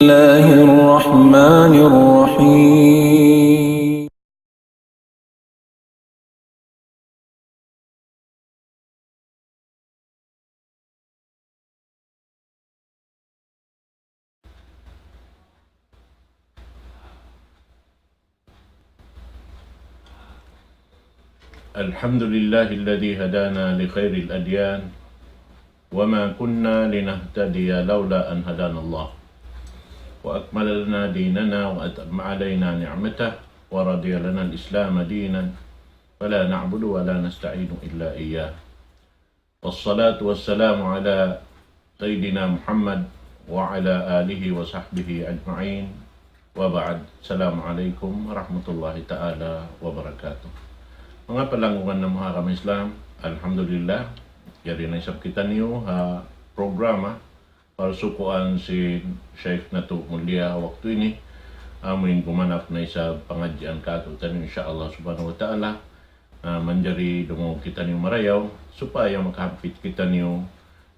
الله الرحمن الرحيم الحمد لله الذي هدانا لخير الأديان وما كنا لنهتدي لولا أن هدانا الله وأكمل لنا ديننا وأتم علينا نعمته ورضي لنا الإسلام دينا فلا نعبد ولا نستعين إلا إياه والصلاة والسلام على سيدنا محمد وعلى آله وصحبه أجمعين وبعد السلام عليكم ورحمة الله تعالى وبركاته. Mga palanggungan ng mga Islam, alhamdulillah, yari na isap kita niyo ha programa para sukuan si Sheikh Natu Mulia waktu ini amin gumanap na isa pangadyan kato tanin insyaallah subhanahu wa ta'ala manjari dungo kita niyo marayaw supaya makahapit kita niyo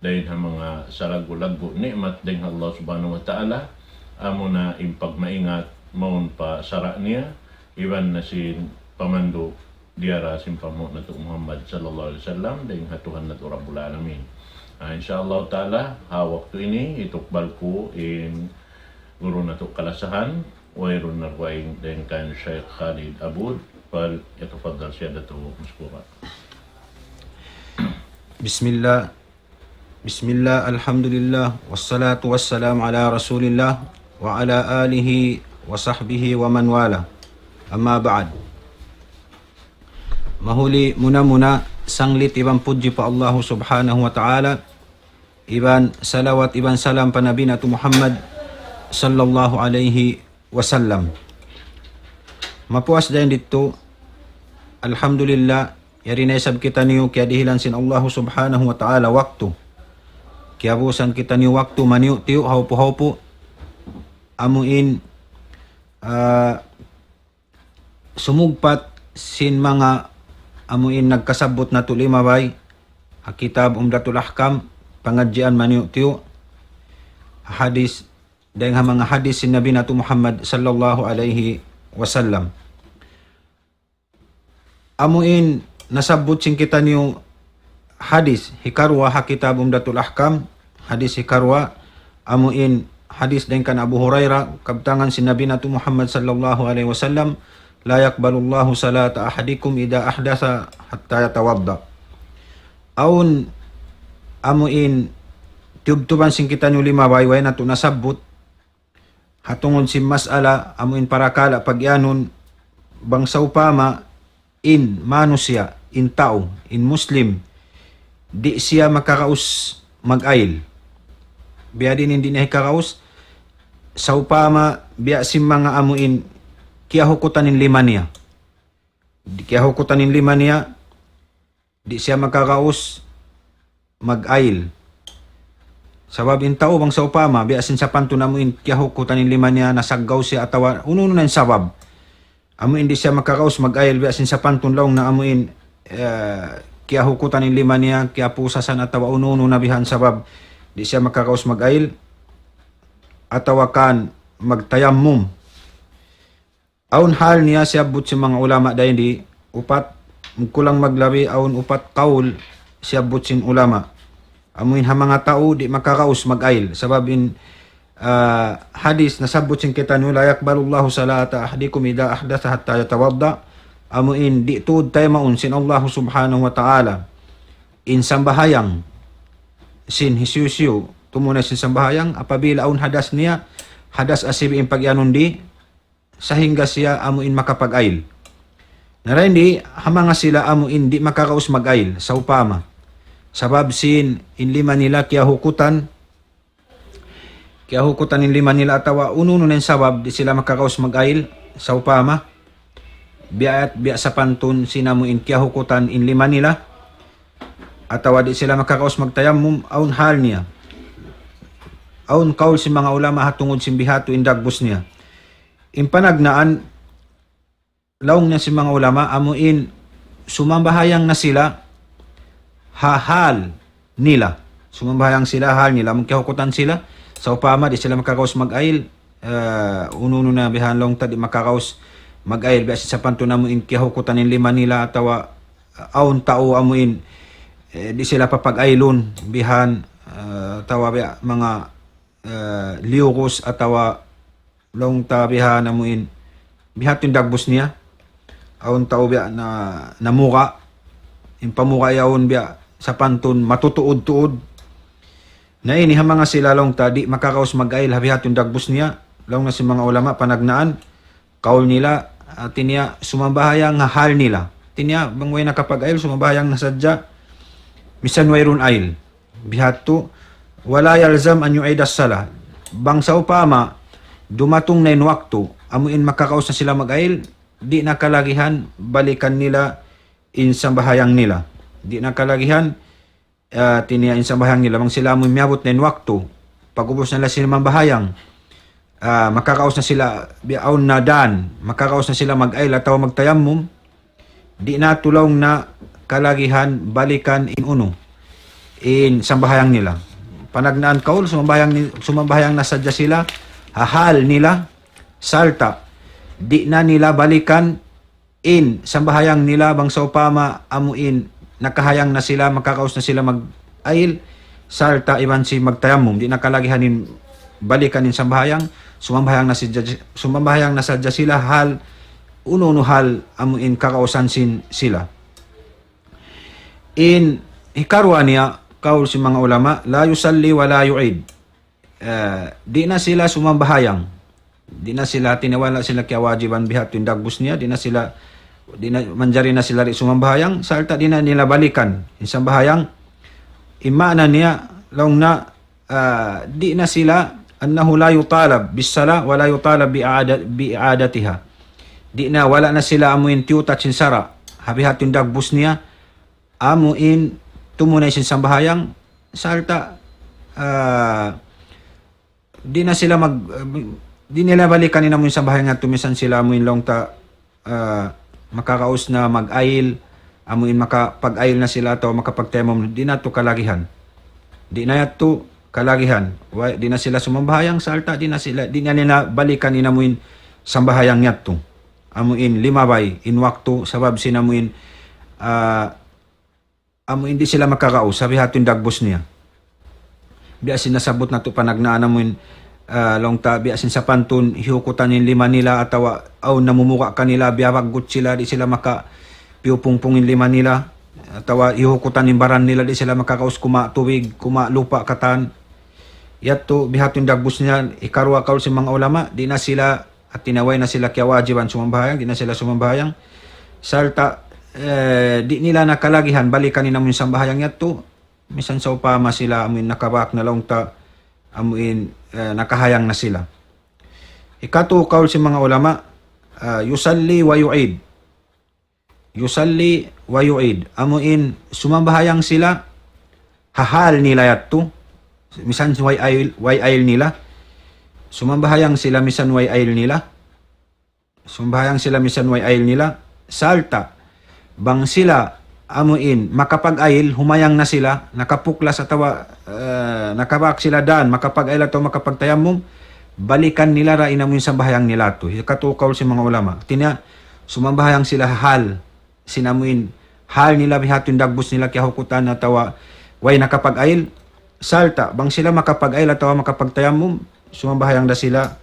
dahil ha mga salagu-lagu nikmat dahil Allah subhanahu wa ta'ala amo na impagmaingat maun pa sara niya iban na si pamandu diara simpamo na to Muhammad sallallahu alaihi wasallam dahil hatuhan na to Rabbul Alamin. Insyaallah ta'ala waktu ini itukbal ko in guru na to kalasahan wairun narwaing dengan kan Syekh Khalid Abud fal yatafaddal siyadatu maskura. Bismillah, alhamdulillah, wassalatu wassalamu ala rasulillah wa ala alihi wa sahbihi wa man wala. Amma ba'd. Mahuli muna sanglit ibang puji pa Allah subhanahu wa ta'ala, iban salawat iban salam pa Nabi natu Muhammad sallallahu alaihi wasallam. Mapuas dahin dito, alhamdulillah, yari na isab kita niyo kaya dihilan sin Allah subhanahu wa ta'ala waktu. Kaya busan kita niyo waktu maniyo tiyo haupo amuin sumugpat sin mga amuin nagkasabot na tulima bay Kitab Umdatul Ahkam pangadjian maniyo tiyo hadis dengan mga hadis sin Nabi natu Muhammad sallallahu alaihi wasallam. Amuin nasabot sin kita niyo hadis hikarwa Kitab Umdatul Ahkam hadis hikarwa amuin hadis dengan Abu Hurairah kabtangan sin Nabi natu Muhammad sallallahu alaihi wasallam la yaqbalullahu salata ahadikum idza ahdasa hatta yatawadda. Aun amuin tubtuban sing kita nyo lima way na to nasabot hatungod si masala amuin parakala pagyanon bangsa upama in manusya in tao in muslim di siya makakaus mag-ail biya din hindi na hikakaus sa upama biya si mga amuin kaya hukutanin lima niya. Di siya magkakaus mag-ail. Sabab in tao bang sa upama, biasin sa panto na mo kaya hukutanin lima niya, nasaggaw siya atawa, uno na yung sabab. Amuin di siya magkakaus mag-ail, biasin sa panto lang na amuin kaya hukutanin lima niya, kaya pusasan atawa uno na bihan sabab. Di siya magkakaus mag-ail, atawa kan magtayammum. Aun hal niya siyabot si mga ulama dahil di upat kulang maglabi aun upat kaul siyabot sin ulama. Amuin ha mga tao di makakaus mag-ail sababin hadis nasabot sin kita no la yaqbalullahu salata ahdikum idza ahdatha hatta yatawadda. Amuin di tuod tayo maun sin Allah subhanahu wa ta'ala in sambahayang sin hisusyo tumuna sin sambahayang apabila aun hadas niya hadas asib in pagyanon di sahingga siya amuin makapag-ail. Narindi, hamanga sila amuin di makakaus mag-ail sa upama. Sabab sin in lima nila kaya hukutan in lima nila atawa ununo ng sabab di sila makakaus mag-ail sa upama. Biya sa pantun sinamuin kaya hukutan in lima nila atawa di sila makakaus magtayammum aun hal niya. Aun kaul si mga ulama hatungod simbihato indagbus niya. Impanagnaan laong niya si mga ulama amuin sumambahayang na sila hahal nila. Sumambahayang sila hal nila. Magkahukutan sila Sa upama, di sila makakaos mag-ail. Ununo na bihan long ta, di makakaos mag-ail. Biasin sa panto na mo in kiyahukutan in lima nila atawa aon tao amuin. Di sila papag-ailon bihan tawa biya, mga liukos atawa long ta bihan amuin. Bihat yung dagbos niya. Aon tao biya na namuka. In pamuka yaon biya sa panton matutuod-tuod. Na ini mga sila long ta di makakaos mag-ail habihat yung dagbos niya. Long na si mga ulama panagnaan. Kaul nila tinya sumambahayang hal nila. Tinya bangway nakapag-ail sumambahayang nasadya. Misan wayrun ail. Bihat to wala yalzam an yu'idas sala. Bang sa upama dumatong na waktu amuin makakaos na sila mag-ail di nakalagihan balikan nila insambayang nila. Di nakalagihan tinia insambayang nila. Mang sila amuin miabot na waktu pag-ubos na sila mambahayang makakaos na sila biaon na dan makakaos na sila mag-ail ataw magtayammum di na tulong na kalagihan balikan in uno in sambahayang nila. Panagnaan kaul sumambahayang nasadya sila hahal nila salta di na nila balikan in sambahayang nila bang sa upama amuin nakahayang na sila makakaos na sila mag-ail salta iban si magtayammum di nakalagihanin balikan in sambahayang sumambahayang nasadya sila hal uno hal amuin kakausan sila. In hikarwa niya kaul si mga ulama la yusalli wa la yu'id. Di na sila sumambahayang. Di na sila tinawala sila kaya wajiban bihat yung dagbus niya. Di na manjari na sila sumambahayang. Salta di na nila balikan. Isang bahayang imana niya long na di na sila annahu la yutalab bisala wa la yutalab bi'adatiha. Di na wala na sila amuin tiyuta sinsara. Habihat yung dagbus niya amuin tumunay sinsang bahayang salta di na sila di nila balikan nila mo yung sambahay nga tumisan sila mo yung long ta makakaos na mag-ail amuin makapag-ail na sila to makapagtemom di na to kalagihan di na to kalagihan di na sila sumambahayang salta di na nila balikan nila mo yung sambahayang nga to amuin limabay in waktu sabab sinamuin amuin di sila makakaos sabi hatin dagbos niya biasin nasabot na to panagnaan amuin long ta biasin sa pantun hiukutan yung lima nila atawa aw namumuka kanila biyawagot sila di sila maka piupungpungin lima nila atawa hiukutan yung baran nila di sila makakaos kuma tubig kuma lupa katan yato bihat yung dagbos niya ikarwa kaul si mga ulama di na sila at tinaway na sila kaya wajiban sumambahayang di na sila sumambahayang salta di nila nakalagihan balikan nila mo yung sambahayang yato misan sa upama sila amuin nakabak na long ta amuin nakahayang na sila. Ikato kaul si mga ulama yusalli wa yu'id. Yusalli wa yu'id. Amuin sumambahayang sila hahal nila yato. Misan way ail nila. Sumambahayang sila misan way ail nila. Sumambahayang sila misan way ail nila. Salta bang sila amuin makapag-ail humayang na sila nakapuklas atawa nakabak sila daan makapag-ail ato makapagtayamum balikan nila ra inamuin sambahayang nila to katukaw si mga ulama tinya sumambahayang sila hal sinamuin hal nila bihat yung dagbus nila kaya hukutan atawa way nakapag-ail salta bang sila makapag-ail atawa makapagtayamum sumambahayang da sila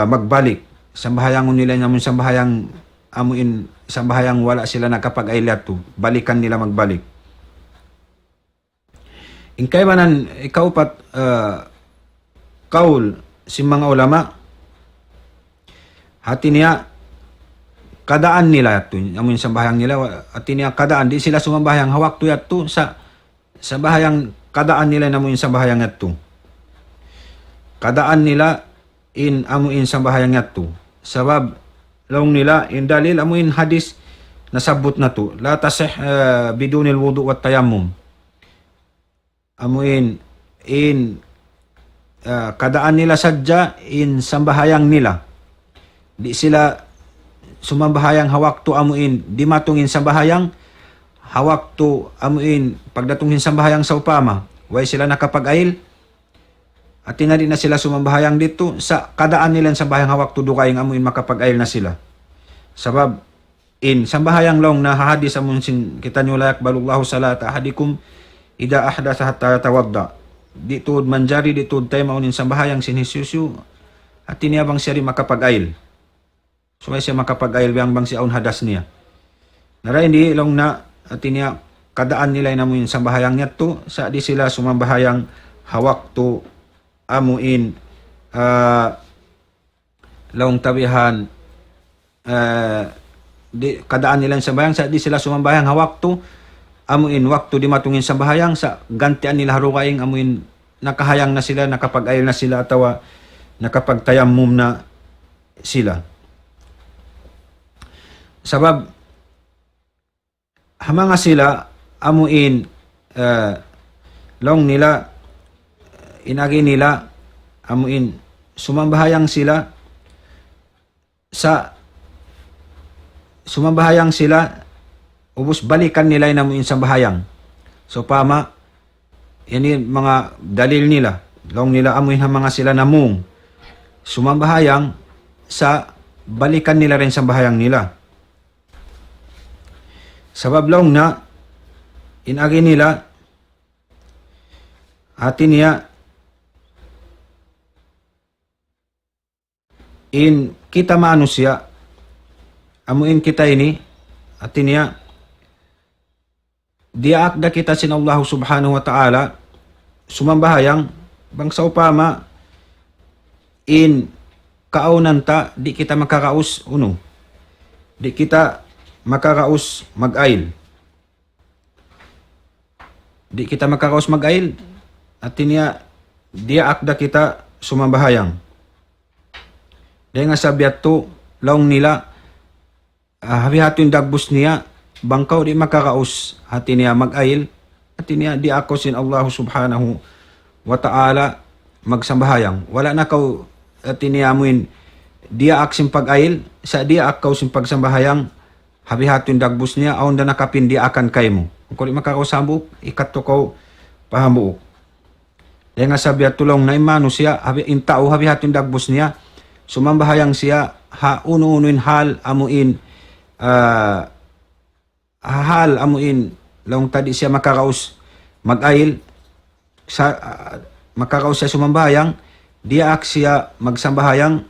magbalik sambahayang nila inamuin sambahayang amuin sambahayang wala sila nakapag-ailat to balikan nila magbalik inkay manan ikaw pat kaul si mga ulama hati niya kadaan nila to amuin sambahayang nila hati niya kadaan di sila sumambahayang hawak to yato sa sambahayang kadaan nila namuin sambahayang yato kadaan nila in amuin sambahayang yato sabab long nila in dalil amuin hadis nasabot na to la tasih bidunil wudu wat tayammum amuin in kadaan nila sadya in sambahayang nila di sila sumambahayang hawak to amuin di matungin sambahayang hawak to amuin pagdatungin sambahayang sa upama way sila nakapag-ail at tinadi na sila sumambahayang dito sa kadaan nila sa bahayang hawak tudukay nga amuin makapag-ail na sila. Sabab in sambahayang long na hadis amun sin kita nyo layak balullahu salat ahadikum ida ahdatha hatta tawadda. Di tuod manjari di tuod tayo maunin sambahayang sin Jesusyu at tiniyabang siya rin makapag-ail. Sumay siya makapag-ail bang si aun hadas niya. Nara hindi long na at tiniya kadaan nila namuin sambahayang niya to sa di sila sumambahayang hawak to amuin laong tabihan di kadaan nila sa bayang sa di sila sumambahayang hawak to amuin waktu di matungin sa bahayang sa gantian nila harukaing amuin nakahayang na sila, nakapag-ayil na sila atawa nakapagtayammum na sila. Sabab hamanga sila amuin long nila inagi nila amuin sumambahayang sila ubos balikan nila yung amuin sambahayang. So pama yan mga dalil nila long nila amuin hamanga sila namung sumambahayang sa balikan nila rin sambahayang nila. Sabab long na inagi nila atin niya in kita manusia amuin kita ini atin niya diakda kita sin Allah subhanahu wa ta'ala sumambahayang bang sa upama in kaunan ta di kita makakaus di kita makakaus mag-ail atin niya diakda kita sumambahayang. Dahil nga sabiat to, laong nila, habi-hato yung dagbus niya, bangkaw di makakaus, hati niya mag-ail, hati niya di ako sin Allah subhanahu wa ta'ala magsambahayang. Wala na kaw, hati niya amuin, dia aksim pag-ail, sa dia akaw sin pagsambahayang, habi-hato yung dagbus niya, aon na nakapin di akan kay mo. Kung di makakausambu, ikat to kaw pahamuok. Dahil nga sabiat to lang na imano siya, intao habi-hato yung dagbus niya, sumambahayang siya uno-unuin hal amuin long tadi siya makakaus mag-ail sa makakaus siya sumambahayang diaak siya magsambahayang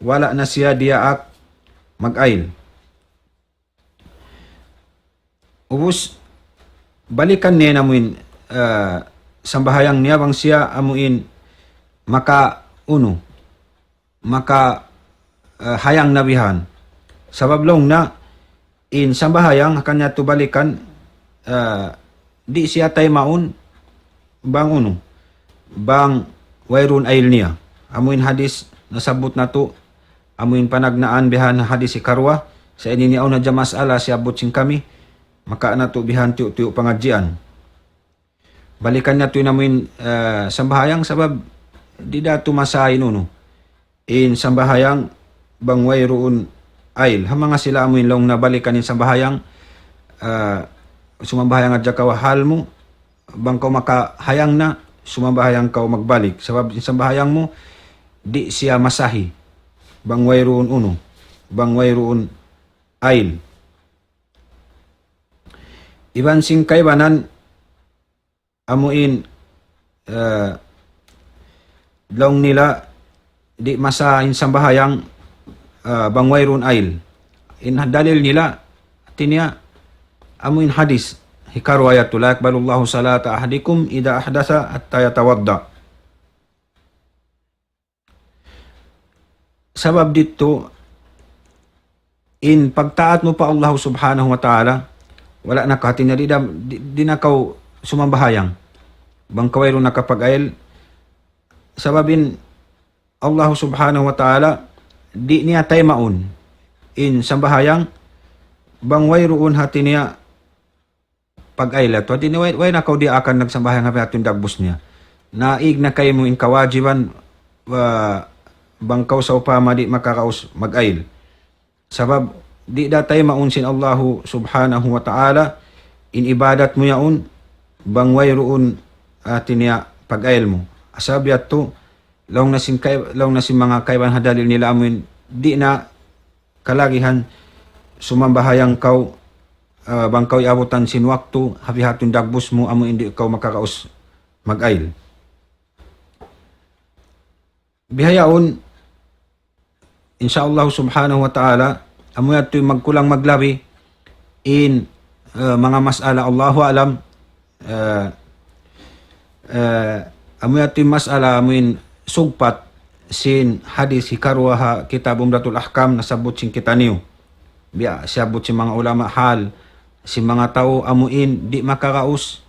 wala na siya diaak mag-ail. Ubus balikan niya namuin sambahayang niya bang siya amuin hayang nabihan. Sabab long na in sambahayang kanya tubalikan di siya tay maun bang wayrun ail niya. Amuin hadis nasabot na to amuin panagnaan bihan hadis si karwa sa ininiaw na jamas ala siya abot sing kami maka na to bihan tiyo pangadjian. Balikan na to namuin sambahayang sabab di dato masahin in sambahayang bang wayroon ail hamanga sila amuin long nabalikan in sambahayang sumambahayang at jakaw hal mo bang kau makahayang na sumambahayang kau magbalik sabab in sambahayang mo di siya masahi bang wayroon ail iban sing kaibanan amuin long nila di masa in sambahayang bang wayrun ail in dalil nila tinya amuin hadis hikaru ayatul la yakbalullahu salata ahadikum ida ahdasa hatta yatawadda. Sabab dito in pagtaat mo pa Allah subhanahu wa ta'ala wala na ka tinya di na kaw sumambahayang bang kawayrun nakapag-ail sababin Allah subhanahu wa ta'ala di niya tay maun in sambahayang bang wayroon hati niya pag-aylat hati niya way na kaw di akan nagsambahayang habi hatun dagbus niya naig na kayo mo in kawajiban bang kaw sa upama di makakaus mag-ayl sabab di da tay maun sin Allah subhanahu wa ta'ala in ibadat mo yaun bang wayroon hati niya pag-ayl mo asabiat to laong na sin mga kaiban hadalil nila amuin di na kalagihan sumambahayang kau bangkaw iabutan sin waktu habihatun dagbus mo amo hindi ikaw makakaus mag-ail. Bihayaon insyaallah subhanahu wa ta'ala amo ato'y magkulang maglabi in mga masala Allahu alam amo ato'y masala amuin sugpat sin hadis hikarwa ha kitab Umdatul Ahkam nasabot sin kitaniw biya siabot sin mga ulama hal si mga tao amuin di makakaus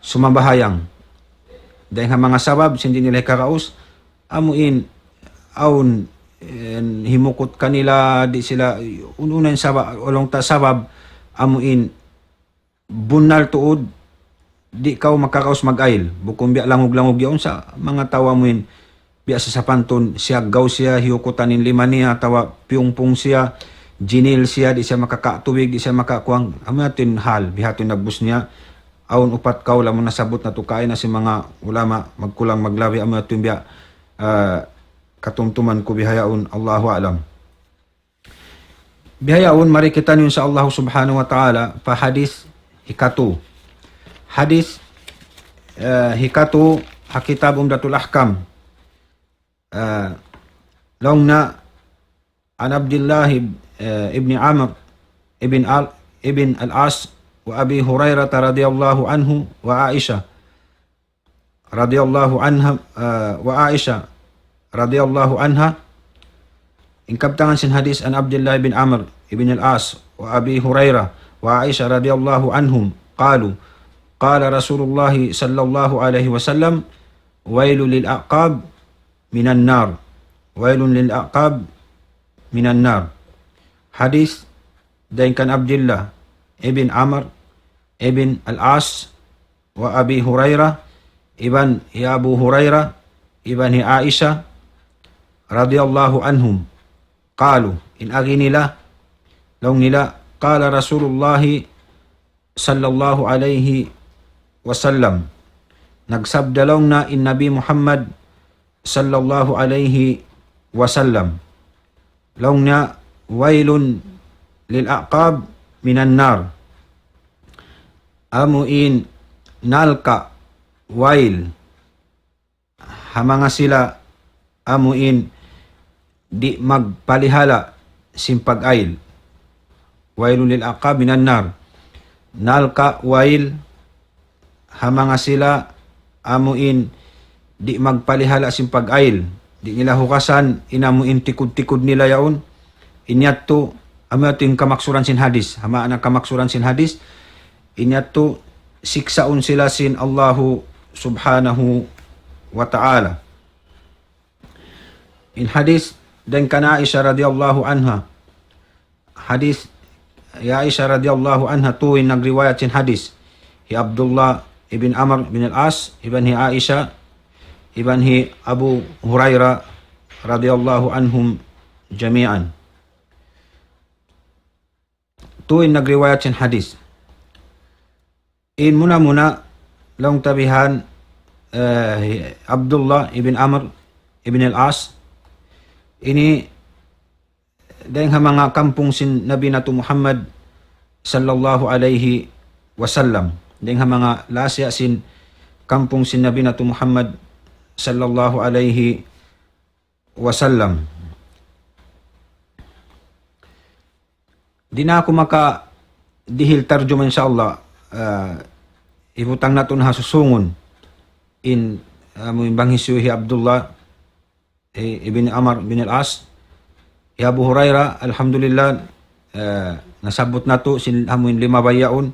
sumabahayang dahil nga mga sabab hindi nila kakaus amuin aun himukot kanila di sila ununan sabab ulong ta sabab amuin bunal tuod di kaw makakaus mag-ail bukong biya langog-langog yaon sa mga tao amuin biya sa sapanton siya gaw siya hiukutan in lima niya tawa piyungpong siya jinil siya di siya makakatubig di siya makakuang amo natin hal bihaton nagbus niya aun upat kaw lamon nasabot na tukay na si mga ulama magkulang maglabi amo natin biya katumtuman ko bihayaon Allahu alam. Bihayaon mari kita niyo sa Allah subhanahu wa ta'ala pa hadis hikatu. Hadis hikatu hakitab Umdatul Ahkam. Long na an Abdullah ibn Amr ibn al-As wa Abi Hurairah radhiyallahu anhu wa Aisha radhiyallahu anha wa Aisha radhiyallahu anha ingkabtangan sin hadis an Abdullah bin Amr ibn al-As wa Abi Hurairah wa Aisha radhiyallahu anhum qalu qala Rasulullah sallallahu alaihi wasallam wailul lil aqab minan nar wailun lil aqab minan nar. Hadis dain kan Abdullah ibn Amr ibn al-As wa Abi Hurairah ibn Abu Hurairah ibn Aisha radhiyallahu anhum qalu in agi nila long nila qala Rasulullah sallallahu alaihi wasallam nagsabdalong na in Nabi Muhammad sallallahu alaihi wasallam long na wailun lil aqab minan nar amuin nalka wail hamanga sila amuin di magpalihala simpag-ail wailun lil aqab minan nar nalka wail hamanga sila amuin di magpalihala simpag-ail di nila hukasan inamuin tikod-tikod nila yaon inyatto amating kamaksuran sin hadis hamaan ang kamaksuran sin hadis inyatto siksaon sila sin Allahu subhanahu wa ta'ala in hadis dan kana Aisha radhiyallahu anha hadis ya Aisha radhiyallahu anha tuwin nagriwayat sin hadis hi Abdullah ibn Amr ibn al-As ibn hi Aisha ibn hi Abu Hurairah radhiyallahu anhum jami'an tuwin nagriwayat sin hadis in muna long tabihan Abdullah ibn Amr ibn al-As ini dahil mga kampung sin Nabi nato Muhammad sallallahu alaihi wasallam dahil mga lasya sin kampung sin Nabi nato Muhammad sallallahu alaihi wasallam di na ako maka dihil tarjuma insyaallah ibutang naton hasusungon in banghisyuhi Abdullah ibn Amr bin al-As ya Abu Hurairah alhamdulillah nasabot nato sin hamuin lima bayaon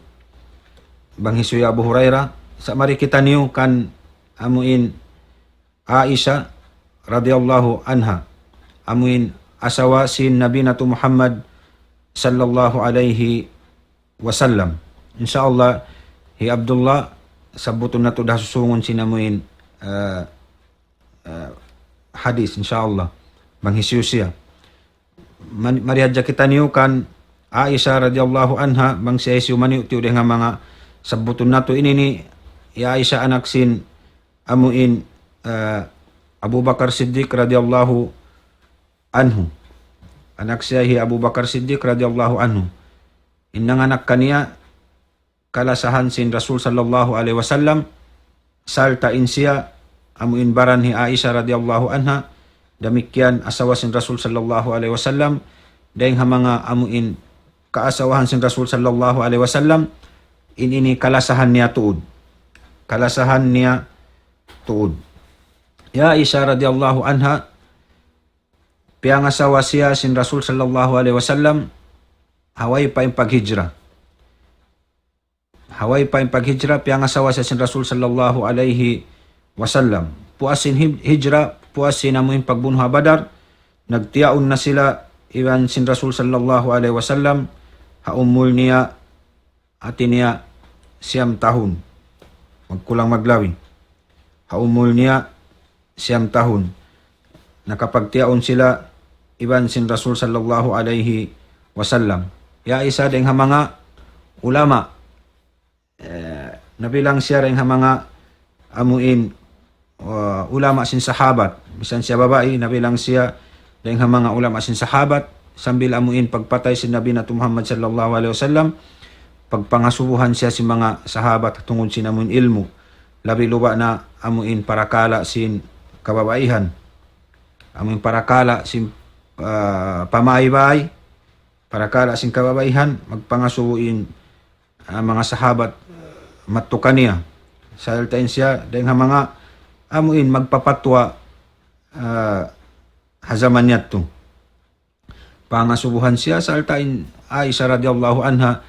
banghisyuhi Abu Hurairah sa mari kita niyo kan amuin Aisha radhiyallahu anha amuin asawa sin Nabi nato Muhammad sallallahu alaihi wasallam insyaallah hi Abdullah sabuton nato dasusungon sinamuin hadis insyaallah manghisyu siya marihadja kita niyo kan Aisha radhiyallahu anha bang siya isyu maniu ti nga mga sabuton nato ini ni ya Aisha anak sin amuin Abu Bakar Siddiq radhiyallahu anhu. Anak siya hi Abu Bakar Siddiq radhiyallahu anhu. Inanganak kaniya kalasahan sin Rasul sallallahu alaihi wasallam, saltain siya amuin baran hi Aisyah radhiyallahu anha, demikian asawa sin Rasul sallallahu alaihi wasallam, dahing mga amuin kaasawahan sin Rasul sallallahu alaihi wasallam, ini kalasahan niya tuod. Kalasahan niya tuod. Ya Aisyah radhiyallahu anha, piangasawa siya sin Rasul sallallahu alaihi wasallam, haway pa yung paghijra. Haway pa yung paghijra, piangasawa siya sin Rasul sallallahu alaihi wasallam. Puasin hijra, puasin amuin pagbunuh Badar, nagtiyaon na sila iwan sin Rasul sallallahu alaihi wasallam, haumul niya atin niya siyam tahun. Magkulang maglawi. Haumul niya siyam tahun. Nakapagtiyaon sila iban sin Rasul sallallahu alaihi wasallam. Ya isa ding mga ulama, nabilang siya rin mga amuin ulama sin sahabat. Bisan siya babae, nabilang siya rin mga ulama sin sahabat, sambil amuin pagpatay si Nabi nato Muhammad sallallahu alaihi wasallam, pagpangasubuhan siya si mga sahabat tungod sin amuin ilmu. Labi luba na amuin parakala sin kababaihan. Amuin parakala sin pamaybay, parakala sin kababaihan, magpangasubuin mga sahabat matukan niya. Saltain siya dahil mga amuin magpapatwa hazaman niya to. Pangasubuhan siya, saltain Aisha radhiyallahu anha,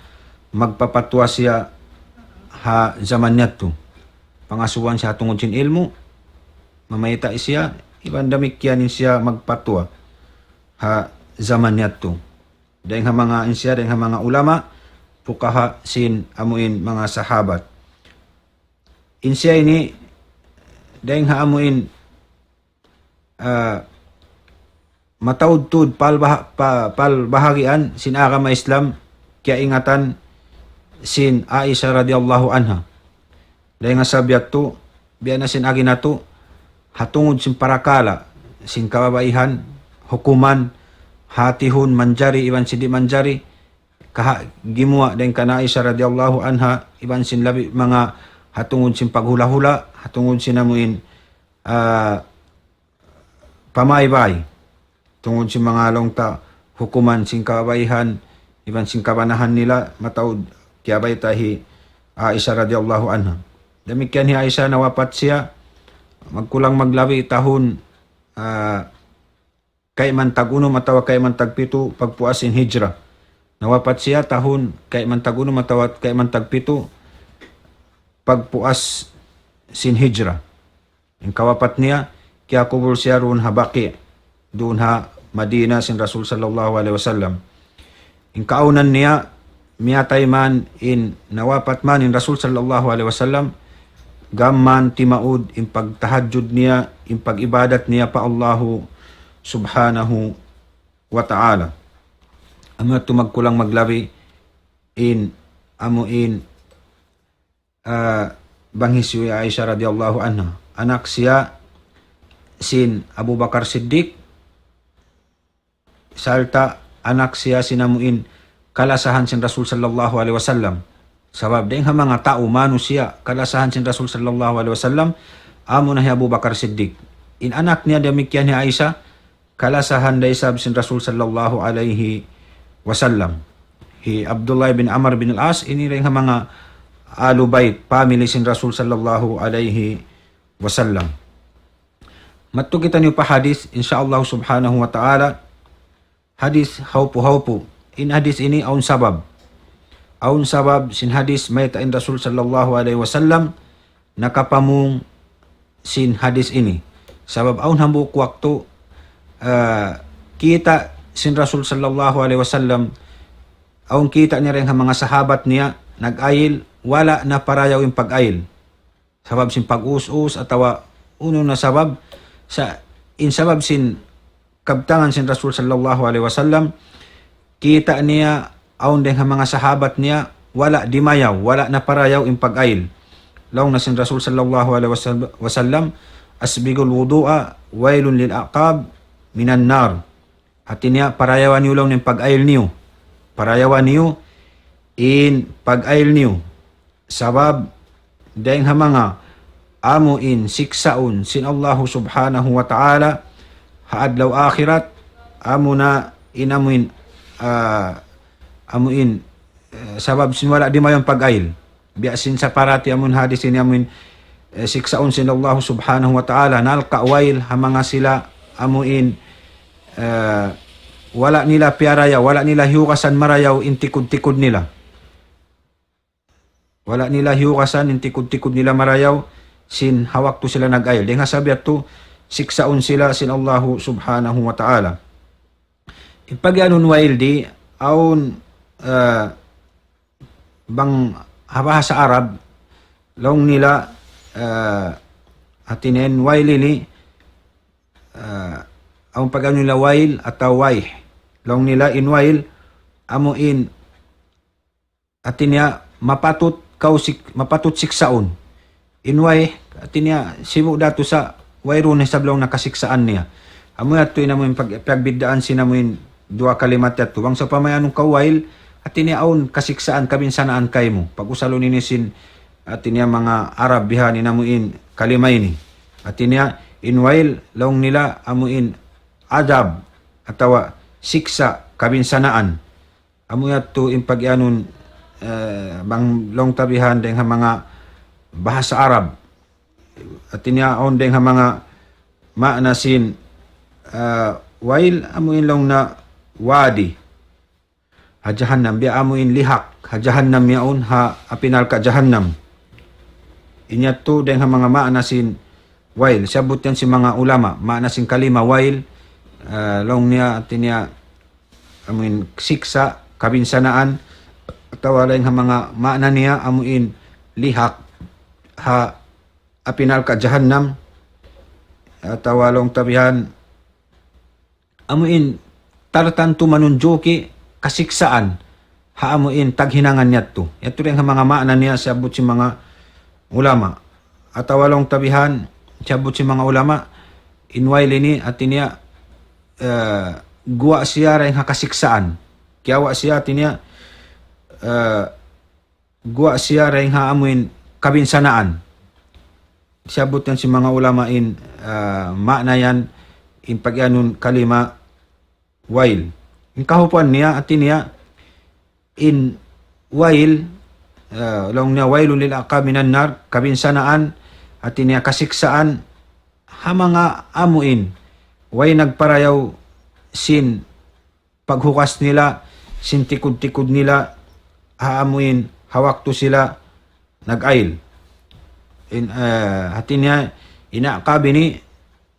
magpapatwa siya ha zaman niya to. Pangasubuhan siya tungod sin ilmu, mamayta siya, iban damikyanin siya magpatwa ha zaman niya to. Dahil mga insya, dahil mga ulama, pukaha sin amuin mga sahabat. Insya ini, dahil amuin mataud-tud palbahagian sin agama Islam, kaya ingatan sin Aisha radhiyallahu anha. Dahil nga sabyat to, biya na sin agi na to, hatungod sin parakala, sin kababaihan, hukuman, hatihun, manjari, iban sin di manjari, gimua dahil ka na Aisha radhiyallahu anha, iban sin labi mga hatungod sin paghula-hula, hatungod sin amuin pamaybay, tungod sin mga longta, hukuman sin kababaihan, iban sin kabanahan nila, mataud, kiyabay tahi Aisha radhiyallahu anha. Demikian hi Aisha, nawapat siya, magkulang maglabi tahun kay man tag-uno matawa kay man tag-pito pagpuasin hijra. Nawapat siya tahun kay man tag-uno matawa kay man tag-pito pagpuas sin hijra. Ang kawapat niya, kaya kubul siya roon ha Baqi, doon ha Madina sin Rasul sallallahu alaihi wasallam. Ang kaunan niya, miyatay man in nawapat man in Rasul sallallahu alaihi wasallam, gamman timaud in pagtahajjud niya, in pagibadat niya pa Allahu subhanahu wa ta'ala. Amo tumagkulang maglabi in amuin banghisyo Aisha radhiyallahu anha. Anak siya sin Abu Bakar Siddiq, salta anak siya sin amuin kalasahan sin Rasul sallallahu alaihi wasallam. Sabab dahil mga tao manusia kalasahan sin Rasul sallallahu alaihi wasallam, amo na hi Abu Bakar Siddiq. In anak niya demikian ni Aisha, kalasahan da isab sin Rasul sallallahu alaihi wasallam. Hi Abdullah bin Amr bin al-As, ini rin mga alubait, family sin Rasul sallallahu alaihi wasallam. Matto kita niyo pa hadis, insyaallah subhanahu wa ta'ala, hadis haupu. In hadis ini aun sabab sin hadis may tain Rasul sallallahu alaihi wasallam nakapamung sin hadis ini. Sabab aun hambuk waktu kita sin Rasul sallallahu alaihi wasallam, aun kita niya rin mga sahabat niya nag-ayil, wala na parayaw yung pag-ayil. Sabab sin pag-us-us atawa uno na sabab sa sabab sin kabtangan sin Rasul sallallahu alaihi wasallam, kita niya aun din mga sahabat niya wala dimayaw, wala na parayaw yung pag-ayil. Laong na sin Rasul sallallahu alaihi wasallam, asbigul wudu'a wailun lil aqab minan nar. Artinya parayawan niyo lang ng pag-ail niyo. Parayawan niyo in pag-ail niyo. Sabab dahil mga amuin siksaon sin Allah subhanahu wa ta'ala haadlaw akhirat amo na inamuin amuin sabab sin wala di mayong pag-ail. Biasin sa parati amun hadis ini amuin siksaon sin Allah subhanahu wa ta'ala nalka wail hamanga sila amuin wala nila piaraya, wala nila hiukasan marayaw intikod-tikod nila. Wala nila hiukasan intikod-tikod nila marayaw sin hawak to sila nag-ayl. Di nga sabi ato siksaon sila sin Allah subhanahu wa ta'ala. Ipagyanon wail di aun bang habaha sa Arab long nila atinen wail ini ang pagano nila wail atau waih long nila in wail amuin atinya mapatut siksaon in waih atinya simu dato sa wairon sa sablong nakasiksaan niya amoy ato inamoy pagbiddaan sinamoy dua kalimat ato bang sa pamayanong kawail atinya aun kasiksaan kabinsanaan kay mo pag usalo ninisin atinya mga Arab bihan inamuin kalimay ni atinya in wail long nila amuin adab atawa siksa kabinsanaan amoy ato impagyanon bang long tabihan deng mga bahasa Arab atinya on deng mga maanasin wail amuin long na wadi hajahannam biya amuin lihak hajahannam yaun ha apinal ka jahannam inya to deng mga maanasin wail sabut yan si mga ulama maanasin kalima wail long niya atinya amuin siksa kabinsanaan atawa lang mga maana niya amuin lihak ha apinal ka jahannam atawa long tabihan amuin tartanto manunjoki kasiksaan ha amuin taghinangan niya to yato rin mga maana niya sabot si mga ulama atawa long tabihan sabot si mga ulama inwail ini atinya guwa siya rin hakasiksaan kiyawa siya atinya guwa siya rin haamuin kabinsanaan siyabot yan si mga ulama in maana yan in pagyanun kalima wail in kahupuan niya atinya in wail long niya wailun lil aqab minan nar kabinsanaan atinya kasiksaan ha mga amuin way nagparayaw sin paghukas nila sin tikod-tikod nila haamuin hawak to sila nag-ail in hatinya inaqabi ni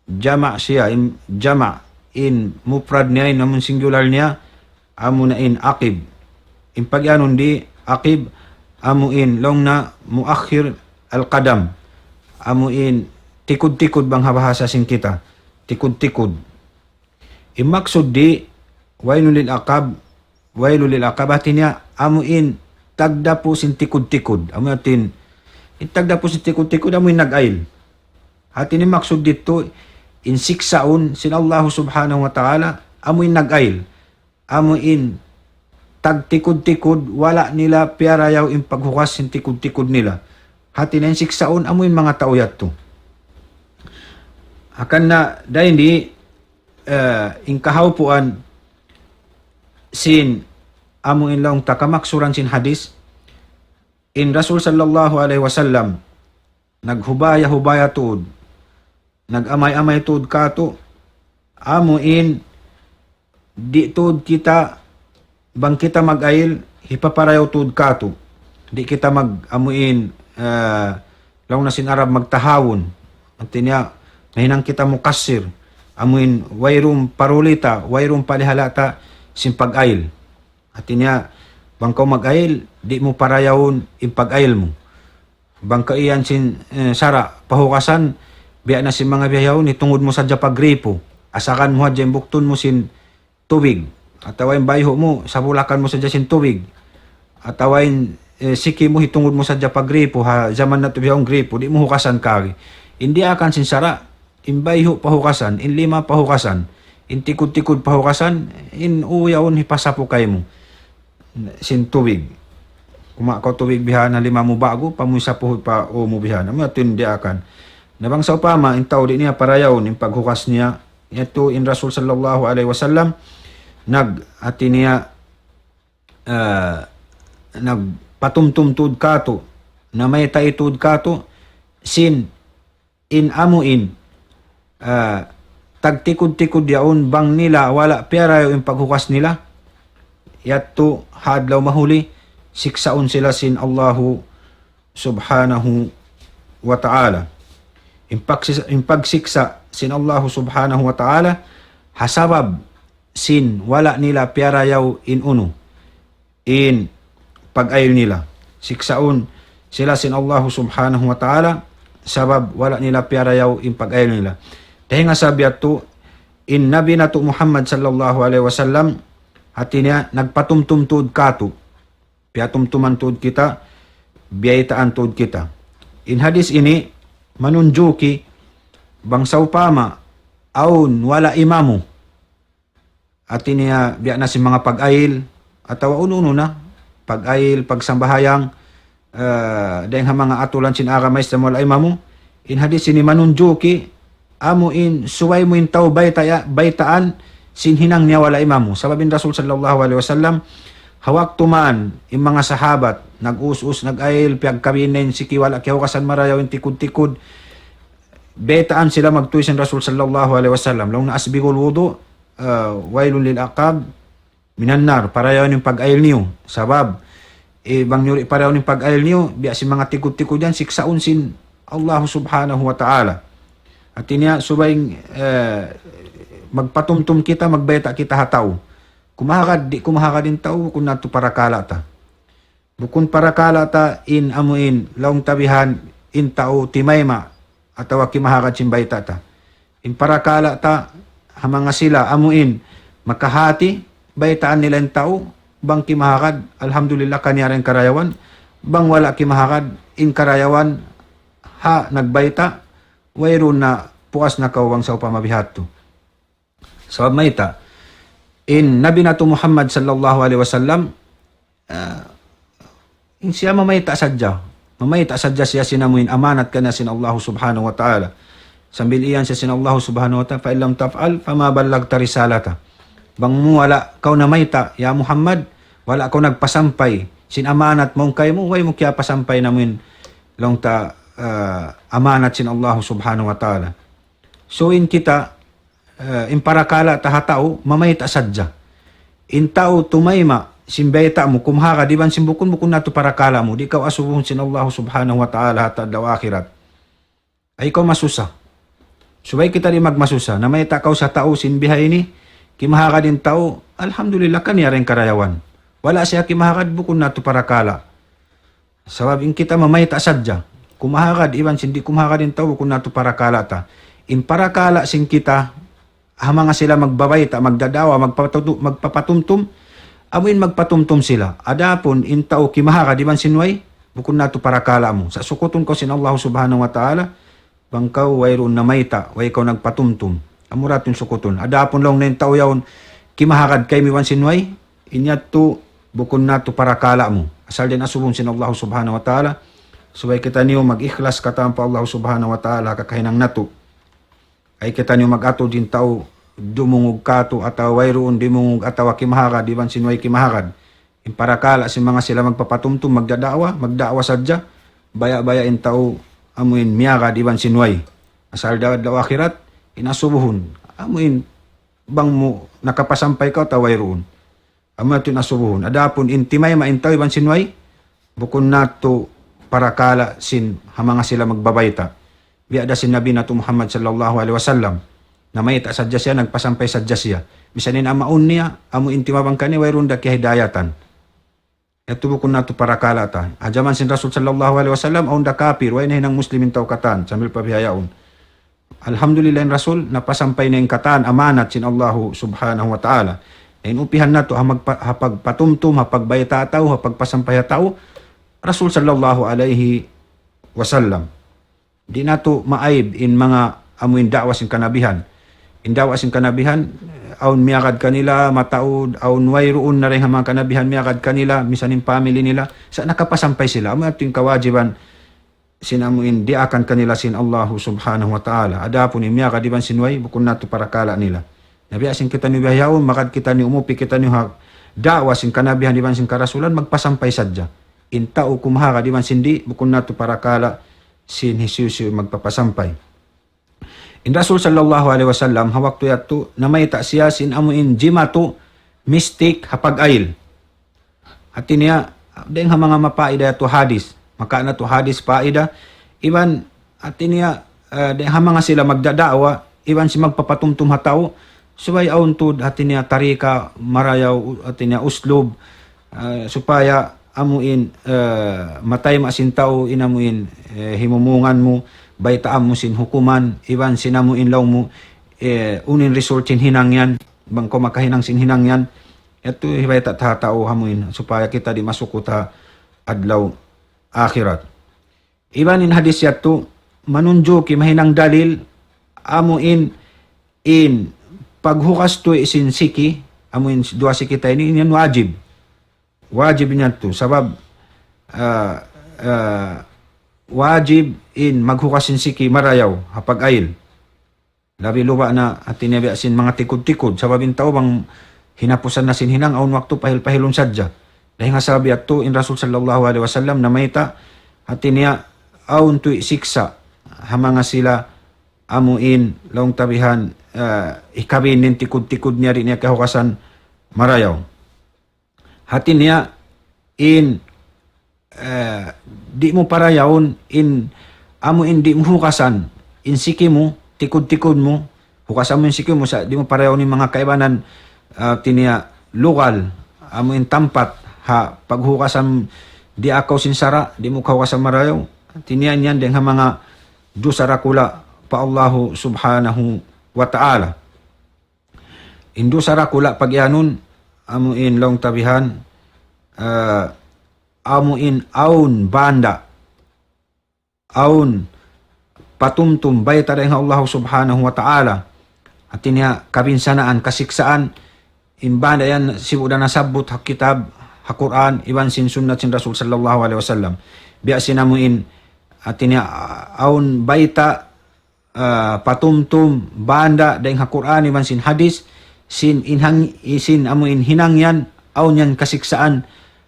jama' siya in jama' in mufrad niya in namun singular niya amu na in aqib in pagyanon di aqib amu in long na muakhir al-qadam amu in tikod-tikod bang habahasa sin kita tikod-tikod imaksud di wailul lil aqab atinya amuin tagdapo sin tikod-tikod amu atin itagdapo sin tikod-tikod amuin nag-ail atin imaksud dito in siksaon sin Allah subhanahu wa ta'ala amuin nag-ail amuin tagtikod-tikod wala nila piarayaw in paghukas sin tikod-tikod nila hatin in siksaon amuin mga tauyat to akan na dahil di in kahawpuan sin amuin lang takamaksuran sin hadis in Rasul sallallahu alaihi wasallam naghubaya-hubaya tuod nagamay-amay tuod kato amuin di tuod kita bang kita mag-ail hipaparayaw tuod kato di kita mag-amuin lang na sin Arab magtahawon atinya mahinang kita mukasir amuin wayrum parulita wayrum palihalata sin pag-ail atinya bangkaw mag-ail di mo parayawon in pag-ail mo bangka iyan sin sara pahukasan biya na sin mga biyahon itungod mo sa pagripo asakan mo hadya bukton mo sin tubig atawain bayho mo sabulakan mo sa sin tubig atawain siki mo hitungod mo sa pagripo ha zaman na to biyahong gripo di mo hukasan kagi hindi akan sin sara in bayho pahukasan, in lima pahukasan, in tikod-tikod pahukasan, in uyaon hipasapo kay mo. Sin tubig. Kumakaw tubig biha na lima mo bago, pamusa po pa o mo biha. Naman tindi akan. Nabang sa upama, in tao di niya parayaw, in paghukas niya, ito in Rasul sallallahu alaihi wasallam, ati niya, nagpatumtumtud kato, na may taitud kato, sin, in amuin, tagtikod-tikod yaon bang nila, wala pera yung paghukas nila, yato hadlaw mahuli, siksaon sila sin Allahu subhanahu wa ta'ala. Yung pagsiksa sin Allahu subhanahu wa ta'ala, hasabab sin wala nila pera yaw in uno, in pag-ayil nila. Siksaon sila sin Allahu subhanahu wa ta'ala, sabab wala nila pera yaw in pag-ayil nila. Dahil nga sabi ato, in Nabi nato Muhammad sallallahu alaihi wasallam, hati niya, nagpatumtumtud kato, piatumtuman tud kita, biyaitaan tud kita. In hadis ini, manunjuki, bangsa upama, aun wala imamu, hati niya, biya na si mga pag-ayil, atawa uno na, pag-ayil, pagsambahayang, dahil nga mga atulan sinaramay sa wala imamu, in hadis ini manunjuki, amo in suway mo in tao baytaan, sinhinang niya wala imamu. Sababin Rasul sallallahu alaihi wasallam, hawak tuman yung mga sahabat, nag-us-us, nag-ayil, piyagkabinin, sikiwala, kihukasan marayaw, yung tikod-tikod, betaan sila magtuisin Rasul sallallahu alaihi wasallam. Long naasbigol wudu, wailun lil aqab, minannar, parayaw yung pag-ayil niyo. Sabab, bang nyuri parayaw yung pag-ayil niyo, biya si mga tikod-tikod yan, siksaun sin Allah subhanahu wa ta'ala. At niya, subayng, magpatumtum kita, magbayta kita hataw. Kumahakad, di kumahakad din tao, kung nato para kalata. Bukun para kalata, in amuin, laong tabihan, in tao, timayma, atawa kimahakad simbayta ta. In para kalata, hamanga sila, amuin, makahati, baytaan nila in tao, bang kimahakad, alhamdulillah, kanyarang karayawan, bang wala kimahakad, in karayawan, ha, nagbayta, wayron na puas na kawang sa upamabihat to. So, mayta, in Nabi nato Muhammad sallallahu alaihi wasallam, in siya mamayta sadya siya sinamuin, amanat ka na sin Allah subhanahu wa ta'ala. Sambil iyan siya sin Allah subhanahu wa ta'ala, fa illam taf'al, fama ballagta risalata. Bang mo wala, kau na mayta, ya Muhammad, wala kau nagpasampay, sin amanat mong kay mo, way mo kaya pasampay namin, long ta, amanat sin Allah subhanahu wa ta'ala. So in kita, in parakala tahatao, mamayta sadya. In tao tumayma, simbeta mo, kumhaka, di ba simbukon mo kung nato parakala mo, di ikaw asubuhon sin Allah subhanahu wa ta'ala hatad daw akhirat. Ay ikaw masusa. Subay kita rin magmasusa, na may takaw sa tao sinbihay ni, kimahaka din tao, alhamdulillah kanya rin karayawan. Wala siya kimahakad bukon nato parakala. Sababin kita mamayta sadya. Kumahakad, iban sindi kumahakad din tao kung nato parakala ta. In parakala sin kita, hamanga sila magbabayta, magdadawa, magpapatumtum, amuin magpatumtum sila. Adapon, in tao kimahakad, iban sinway, bukon nato parakala mo. Sa sukuton ko sin Allah subhanahu wa ta'ala, bangkaw wayron na mayta, way ikaw nagpatumtum. Amurat yung sukuton. Adapon lang na yung tao yaon, kimahakad kay miwan sinway, inyat to, bukon nato parakala mo. Asal din asubong sin Allah subhanahu wa ta'ala, subay kita niyo mag-ikhlas katampa Allah subhanahu wa ta'ala kakahinang nato. Ay kita niyo mag-ato din tao dumungog kato ataw wayroon dimungog atawa kimahakad, diban sinway kimahakad. In parakala si mga sila magpapatumtum, magdaawa sadya, baya-baya in tao amuin miyaka diban sinway. Asal daw akhirat, inasubuhon. Amuin bang mo nakapasampay ka taw wayroon. Amuin ito inasubuhon. Adapon intimay maintaw iban sinway, bukon nato parakala sin hamanga sila magbabayta. Biada sin Nabi nato Muhammad sallallahu alaihi wasallam na mayta sadya siya, nagpasampay sadya siya. Bisanin amaun niya, amu intimabang kani wayron da hidayatan. Ito bukon nato parakala ta. Ajaman sin Rasul sallallahu alaihi wasallam aun da kafir, way na hinang muslimin taw katan, sambil pabihayaon. Alhamdulillah in Rasul, napasampay na yung katan, amanat sin Allahu subhanahu wa ta'ala. Inupihan nato, hapagpatumtum, hapagbayta tao, hapagpasampay tao, Rasul sallallahu alaihi wasallam. Di nato maaib in mga amuin da'wa sin kanabihan. In da'wa sin kanabihan, aun miyakad kanila, mataod, aun wayroon na rin ang mga kanabihan miyakad kanila, misan yung family nila, sa nakapasampay sila. Amo ato yung kawajiban, sinamuin di akan kanila sin Allahu subhanahu wa ta'ala. Ada po ni miyakad iban sinway, bukun nato para kala nila. Nabiyasin kita ni bayaon, makad kita ni umupi kita ni da'wa sin kanabihan iban sin karasulan, magpasampay sadya. In tao kumahaka iban sindi, bukun nato para kala sin Jesus magpapasampay. In Rasul sallallahu alaihi wasallam hawak to yato na may ta siya sin amuin jimatu mystic hapag-ail. At niya deng mga mapaida to hadis. Maka na to hadis paida iban at niya deng mga sila magdadawa iban si magpapatumtum hataw subay auntod at niya tarika marayaw at niya uslub supaya amuin matay masin tao inamuin himumungan mo baytaan mo sin hukuman iban sinamuin law mo unin result sin hinangyan bang ko makahinang sin hinangyan ito hibay tatao hamuin supaya kita di masukuta adlaw akhirat. Iban in hadis yato manunjo ki mahinang dalil amuin in paghukas to isin siki amuin dua siki tayo ini yan wajib niya to sabab wajib in maghukasin siki marayaw hapag-ail. Labi luwa na at tinabiasin mga tikod-tikod sabab in tao bang hinapusan na sin hinang aun waktu pahil-pahilon sadya. Dahil nga sabi ato in Rasul sallallahu alaihi wasallam na mayta at niya aun tu siksa hamanga sila amuin laong tabihan ikabin nin tikod-tikod niya rin niya kahukasan marayaw. Hatin niya in di mo parayawon in amuin di mo hukasan in siki mo tikod-tikod mo hukasan mo in siki mo sa di mo parayawon in mga kaibanan tiniya lokal amuin tampat ha paghukasan di akaw sinsara di mo kahukasan marayaw tiniyan yan din ha mga dusarakula pa Allahu subhanahu wa ta'ala. Indo sarakula pagyanon amuin long tabihan amuin aun banda aun patumtum bayta rin Allah subhanahu wa ta'ala at niya kabinsanaan kasiksaan imbanda yan sibuda na sabot hakitab hakuran iban sin sunnat sin Rasul sallallahu alaihi wasallam biya sinamuin at niya aun bayta patumtum banda dahing hakuran iban sin hadis sin amuin hinangyan aun yan kasiksaan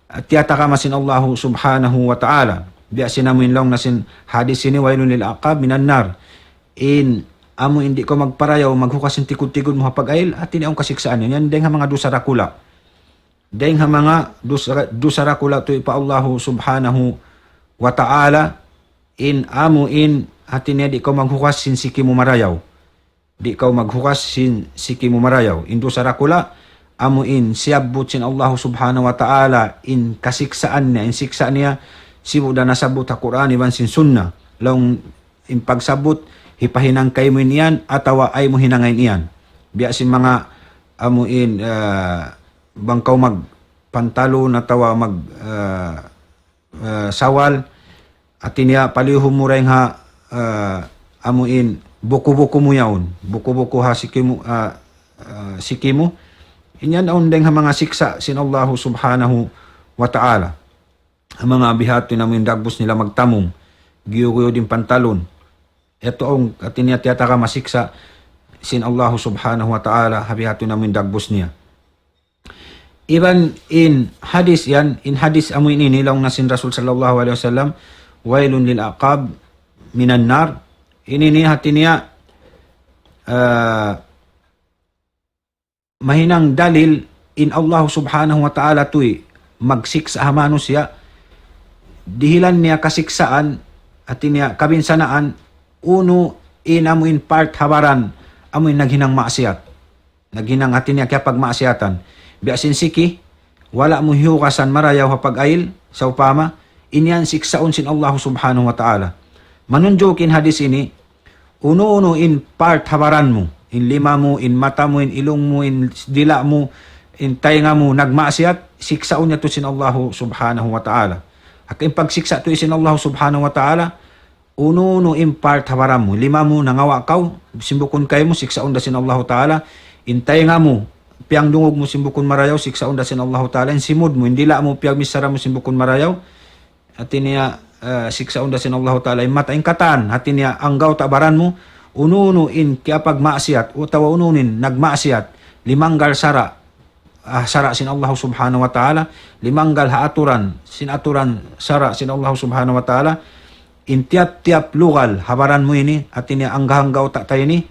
at tiyata ka masin Allah subhanahu wa ta'ala biya sinamuin lang na sin hadis sini wailun lil aqab minan nar in amo hindi ko magparayaw maghukasin tikod-tikod mo hapag-ail at tiniaong kasiksaan yan dahing mga dusarakula dahing mga dusarakula to ipa Allah subhanahu wa ta'ala in amuin at tiniya di ko maghukas sin siki mo marayaw di ka maghukas sin siki mo marayaw in dusarakula amuin siyabot sin Allah subhanahu wa ta'ala in kasiksaan niya in siksaan niya sibuda nasabot ha Quran iban sin sunna long in pagsabot hipahinang kay mo niyan atawa ay mo hinangayin iyan biya sin mga amuin bangkaw magpantalon atawa mag sawal at niya palihom mo rin ha amuin buko-buko mo yaon buko-buko ha siki mo inyan aundeng ha mga siksa sin Allah subhanahu wa ta'ala ang mga bihato na mo yung dagbos nila magtamong giyo-giyo din pantalon ito ang atiniyat-yata ka masiksa sin Allah subhanahu wa ta'ala habihato na mo yung dagbos niya even in hadis yan in hadis amoy inilaw na sin Rasul sallallahu alaihi wasallam wailun lil aqab minan nar inini hati niya mahinang dalil in Allah subhanahu wa ta'ala tuy magsiksa hamano siya dihilan niya kasiksaan at niya kabinsanaan uno inamuin part habaran amuin naghinang maasiat naghinang atin niya kaya pagmaasiatan biasin siki wala mo hiukasan marayaw hapag-ail sa upama inyan siksaon sin Allah subhanahu wa ta'ala manunjokin hadis ini uno in part habaran mo in lima mo in mata mo in ilong mo in dila mo in tainga mo nagmaasiat siksaon niya to sin Allah subhanahu wa ta'ala at in pagsiksa to sin Allah subhanahu wa ta'ala uno no impart hawaram mo, lima mo nangawa kaw, simbukon kayo mo, siksaon da sin Allah Ta'ala, intay nga mo, piyang dungog mo simbukon marayaw, siksaon da sin Allah Ta'ala, simod mo, hindi la mo piyang misara mo simbukon marayaw, at niya siksaon da sin Allah Ta'ala, mata in katan, at niya anggaw tabaran mo, uno in kaya pag maasiat, o tawa ununin, nagmaasiat, limanggal sara, sara sin Allah Subhanahu wa Ta'ala, limanggal haaturan, sinaturan sara sin Allah Subhanahu wa Ta'ala, in tiap-tiap lugal habaran mo ini at ini anggahanggaw ta tayo ni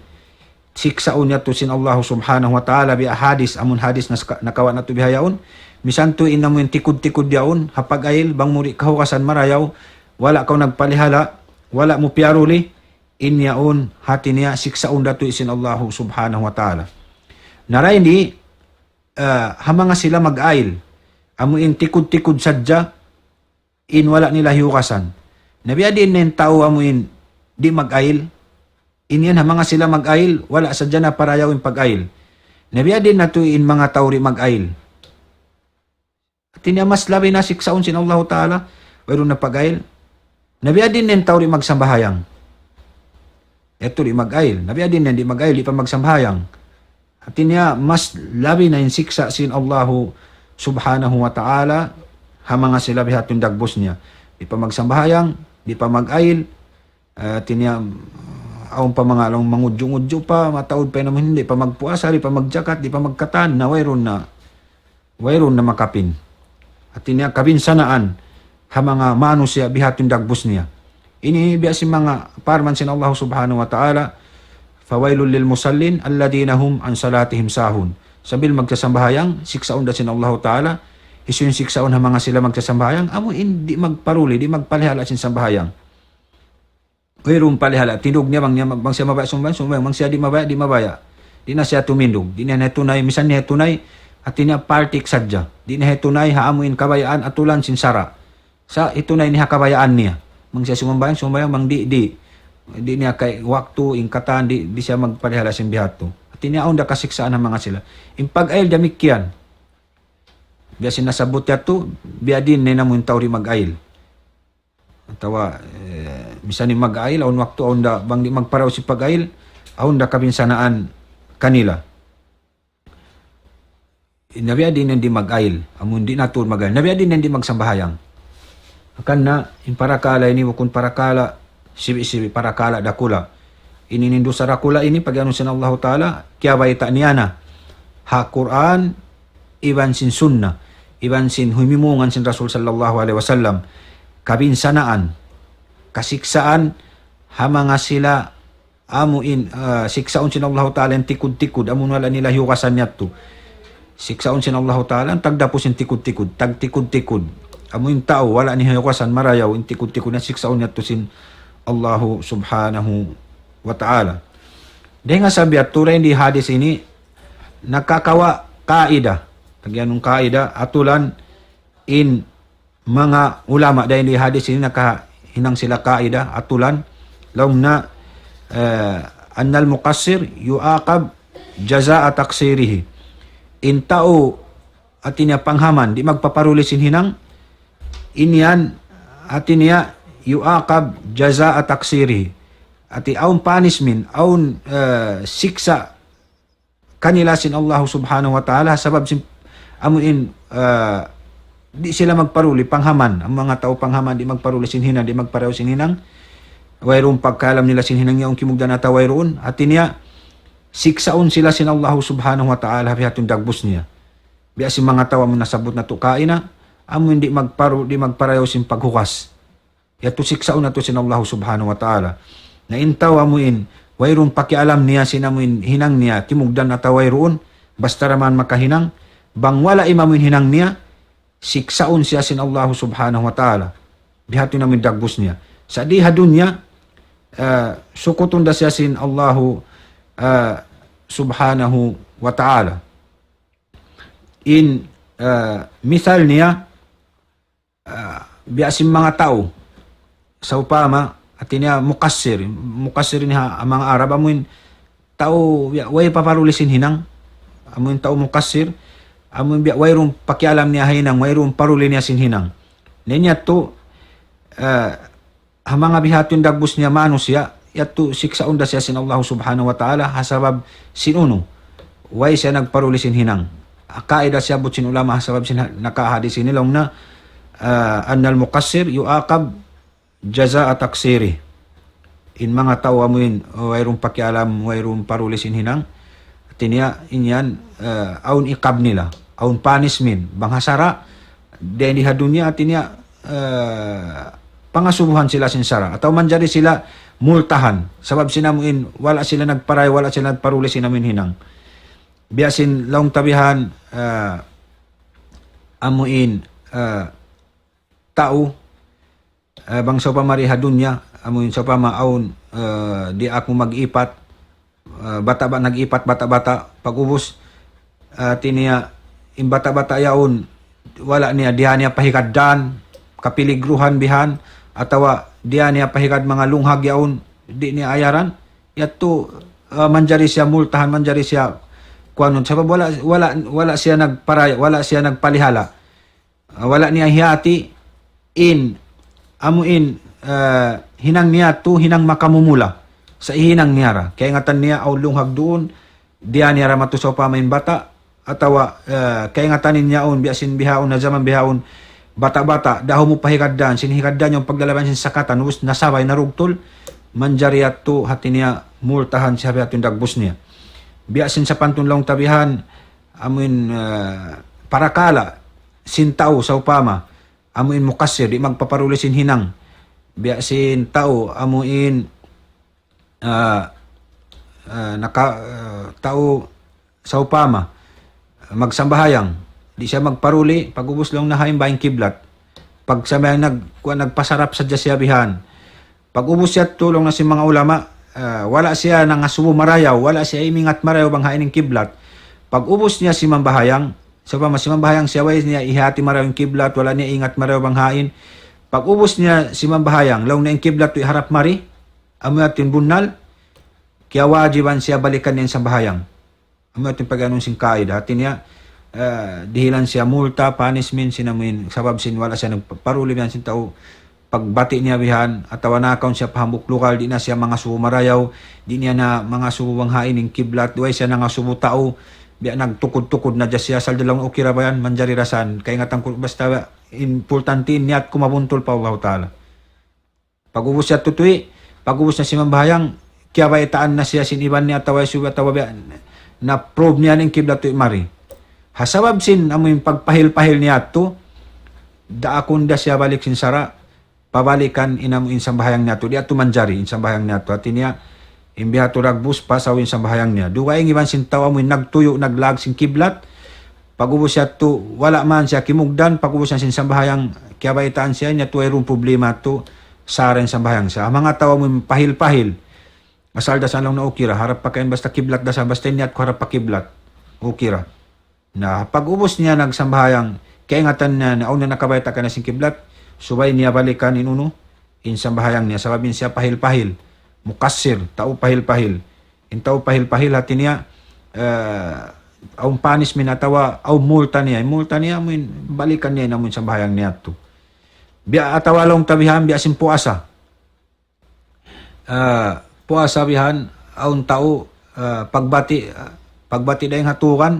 siksaon niya to sin Allah Subhanahu wa Ta'ala bi hadis amun hadis nakawa na to bihayaon misan to ina mo tikod-tikod yaon hapag ayil bang muri kahukasan marayaw wala kaw nagpalihala wala mo piaruli inyaon hati niya siksaon dato sin Allah Subhanahu wa Ta'ala naray ni hamanga sila mag-ayil amuin tikod-tikod sadya in wala nila hiukasan nabiya din ng tao amuin di mag-ayil. Inyan ha mga sila mag-ayil, wala sadya na parayaw yung pag-ayil. Nabiya din na in mga tao rin mag-ayil. At niya mas labi na siksaon sin Allah Ta'ala, mayroon na pag-ayil. Nabiya din ng tao rin magsambahayang. Ito rin mag-ayil. Nabiya din di mag-ayil, di pa magsambahayang. At niya mas labi na yung siksa sin Allah Subhanahu wa Ta'ala, ha mga sila bihat yung dagbos niya. Di pa magsambahayang, di pa mag-ayil, tinya aong pa mga along mangudyo-ngudyo pa, mataod pa naman hindi pa magpuasa, di pa magjakat, di pa magkatan, na wayron na makapin. At tinya kabinsanaan, ha mga mano siya bihat yung dagbos niya. Ini biya si mga parman sin Allah Subhanahu wa Ta'ala, fawailul lil musallin, alladina hum an salatihim sahun. Sabil magkasambahayang, siksaon da sin Allah Ta'ala, isun siksaon ha mga sila magsasambayang, amo hindi magparuli, di magpalihala sin sambahayang. Mayroong palihala, tinug niya bang siya mabaya sumbayang, bang siya di mabaya. Di na siya tumindog, di na tunay, misan niya tunay, at niya partik sadya. Di na tunay, haamuin kabayaan, atulan sin sara. Sa itunay niya kabayaan niya. Bang siya sumbayang, bang di niya kay waktu, ingkatan, di siya magpalihala sin bihato. At niya onda kasiksaan ng mga sila. Impag-ayil damikyan, biya sinasabot yato, biya din na mo yung tao rin mag-ayil. Tawa, misan ni mag-ayil, aun wakto, aun da, bang di magparaw si pag-ayil, aun da kabinsanaan kanila. Nabiya din hindi mag-ayil, amun di natur mag-ayil. Nabiya din hindi magsambahayang. Akan na, in parakala, ini wakun parakala, sibi parakala dakula. Ininindo sa rakula ini, pag-ano sin Allah Ta'ala, kaya bayta niya na, ha Quran, iban sin sunnah, iban sin humimungan sin Rasul sallallahu alaihi wasallam, kabinsanaan, kasiksaan, hamanga sila, amuin, siksaon sin Allah Ta'ala, tikod-tikod, amun wala nila hiukasan niya to. Siksaon sin Allah Ta'ala, tagdapo sin tikod-tikod, tagtikod-tikod, amuin tao, wala ni hiukasan, marayaw, in tikod-tikod na siksaon niya to sin Allah Subhanahu wa Ta'ala. Dahil nga sabi at turay di hadis ini, nakakawa kaida, tagyanong kaida, atulan in mga ulama dahil di hadis ini nakahinang sila kaida, atulan, laong na annal muqassir yuaqab jaza'a taksirihi. In tao at niya panghaman, di magpaparuli sin hinang, inyan at niya yuaqab jaza'a taksirihi. At aun punishment, aun siksa kanila sin Allah Subhanahu wa Ta'ala sabab sin amuin di sila magparuli panghaman, ang mga tao panghaman di magparuli sin hinang, di magpareho sin hinang, wayroon pagkalam nila sin hinang yaong kimugda na tawayroon at niya siksaon sila sin Allah Subhanahu wa Ta'ala bihatong dagbos niya. Biya si mga tao mo nasabot na tukain na amuin di magpareho sin paghukas. Yato siksaon na to sin Allah Subhanahu wa Ta'ala. Na intaw amuin wayroon pakialam niya sinamuin hinang niya timugdan na tawayroon basta raman makahinang bang wala imamuin hinang niya siksaon siya sin Allah Subhanahu wa Ta'ala. Bihato namin dagbos niya. Sa dihadun niya sukutun da siya sin Allah Subhanahu wa Ta'ala. In misal niya biasin mga tao sa upama at niya mukassir niya ang mga Arab amuin tao way paparulisin hinang amuin tao mukassir amuin wayron pakialam niya hinang wayron paruli niya sin hinang niya to mga bihaton dagbus niya mano siya yato siksaon da siya sin Allah subhanahu wa ta'ala hasabab sinuno way siya nagparulisin hinang kaida siya butsin ulama hasabab sin nakahadis nilong na annal muqassir yuaqab jazaa taksiri in mga tao amuin wayron pakialam wayron parulisin hinang tinya inyan aun ikab nila aun punishment banghasara den di dunya tinya pangasubuhan sila sin sara atau manjari sila multahan sabab sinamuin wala sila nagparay wala sila nagparulis sinamin hinang biasin laong tabihan amuin tao bang sa pamariha dunya amuin sa pamaaon di ako mag-ipat bata-bata nag-ipat bata-bata pag-ubos tinya in bata-bata yaon wala niya diha niya pahikaddan kapiligruhan bihan atawa diha niya pahikad mga lunghag yaon di niya ayaran yato manjari siya multahan manjari siya kuanon sabab wala siya nagparaya wala siya nagpalihala wala niya hiyati in amuin hinang niya to hinang makamumula sa ihinang niyara kaya ngatan niya aw lunghag doon diya niya ramatusaw pa may bata atawa kaya ngatanin niya on biasin bihaon na zaman bihaon bata-bata daho mo pahikaddan sinihikaddan yung paglalaban sin sakatan us nasabay narugtol manjariat to hati niya multahan siya biatun dagbus niya biasin sa pantunlong tabihan amuin parakala sintaw sa upama amuin muqassir di magpaparulisin hinang biasin tao amuin tao sa upama magsambahayang di siya magparuli pag-ubos lang na haim baing kiblat pag sambayang nagpasarap sa jasyabihan pag-ubos siya tulong na si mga ulama wala siya nang asubo marayaw wala siya imingat marayaw bang hain ng kiblat pag-ubos niya si mambahayang sa upama si mambahayang siya way niya ihati marayaw yung kiblat wala niya ingat marayaw bang hain pag-ubos niya si mambahayang law na yung kiblat to iharap mari amoy atin bunal kaya wajiban siya balikan niya sa bahayang amoy atin pag-anong sing kaid hati niya dihilan siya multa punishment sinamuin sabab sin wala siya nagparuli bihan sin tao pagbati niya bihan atawa na account siya pahambuk lokal di na siya mga subo marayaw di niya na mga subo bang hain ng kiblat duay siya nga subo tao biya nagtukod-tukod na dya siya saldalong ukira ba yan manjari rasan kaya nga tangkol basta importante niya at kumabuntol pa Allah ta'ala pag-ubos siya tutui pag-ubos na si mambahayang kaya ba itaan na siya siniban niya atawa subo atawa biya na prove niya ng kiblat to mari hasabab sin amoy pagpahil-pahil niya to da akon da siya balik sin sara pabalikan inamo insambahayang niya to di ato manjari insambahayang niya to ati niya imbiha to ragbus pasawin sambahayang niya duwa yung iban sin tawa amoy nagtuyo naglag sin kiblat pag-ubos siya to wala man siya kimugdan pag-ubos siya sin sambahayang kaya ba itaan siya niya to ayong problema to saren sambahayang siya mga tawa mo pahil-pahil asal dasan lang na ukira harap pa kain basta kiblat dasan basta niya at harap pa kiblat ukira na pag-ubos niya nagsambahayang kaya ingatan niya na una nakabayta ka na sing kiblat subay niya balikan inuno insambahayang niya sababin siya pahil-pahil muqassir tao pahil-pahil in tao pahil-pahil hati niya ang punishment atawa aw multa niya mo balikan niya namun sambahayang niya to biya atawa long tabihan biya sin puasa puasa bihan aun tao pagbati dayong hatukan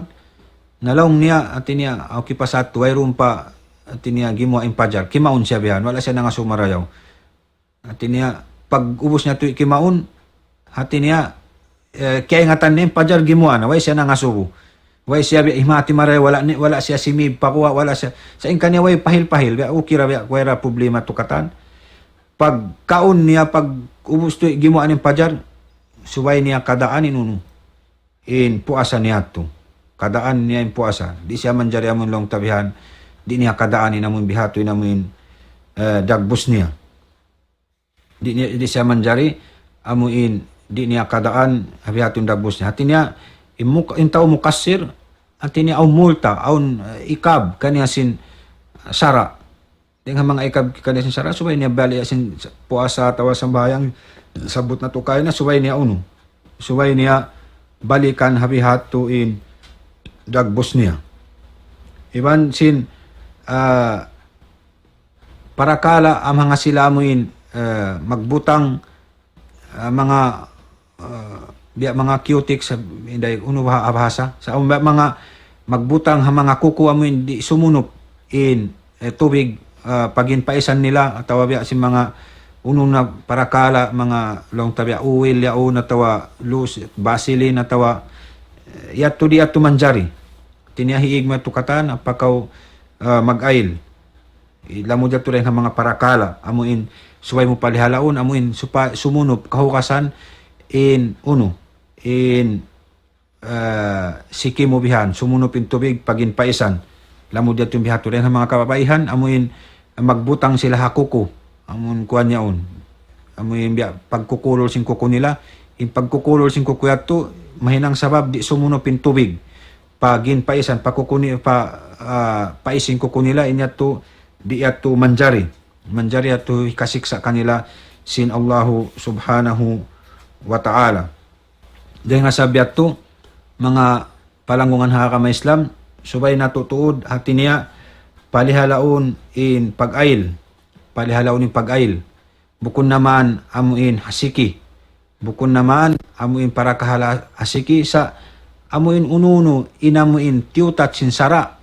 nalong niya ati niya okay pa sa tuwayron pa ati niya gimo impajar kimaon siya bihan wala siya nga sumarayaw ati niya pag-ubos niya tuy kimaon ati niya kaya ingatan niya impajar gimuan way siya nga subo way siya himati maray wala siya simib pakuha wala siya sa ingkan niya way pahil-pahil ukira kuwera problema tukatan pag kaon niya pag ubos tuy gimuan impajar suway niya kadaan inuno in puasa niya to kadaan niya yung puasa. Di siya manjari amon long tabihan. Di niya kadaan inamun bihatoy namun dagbus niya. Di siya manjari amuin di niya kadaan bihatong dagbus niya. Hati niya intaw muqassir hati niya aw multa aun ikab kaniya sin sara. Di nga mga ikab kaniya sin sara subay niya bali sin puasa tawa sambayang sabot na tukay na subay niya uno. Subay niya balikan habihatuin dagbos niya. Iban sin parakala ang mga silamuin magbutang mga biya mga cutics sa inday uno bahasa sa mga magbutang ha mga kuko amo hindi sumunop in tubig pagin paisan nila atawa biya si mga unong na parakala mga long tabya uwil yaon natawa lus basilin natawa yatto di atto manjari tiniahiig mo tukatan apakaw mag-ail ilamo dito rin ang mga parakala amuin suway mo palihalaon amuin sumunop kahukasan in siki mo bihan sumunop in tubig pagin paisan lamo dito yung bihato rin ang mga kababaihan amuin magbutang sila hakuko amun kuan yaon amuin pagkukulol sing kuko nila in pagkukulol sing kuko yato mahinang sabab di sumunop in tubig pagin paisan pakukuni paisin kuko nila inyato di ato manjari ato kasiksa kanila sin Allahu subhanahu wa ta'ala. Dahil nga sabi ato mga palangungan haka may Islam subay natutuod hati niya palihalaon in pag-ail bukon naman amuin hasiki bukon naman amuin para kahala hasiki sa amuin ununo inamuin tiutat sinsara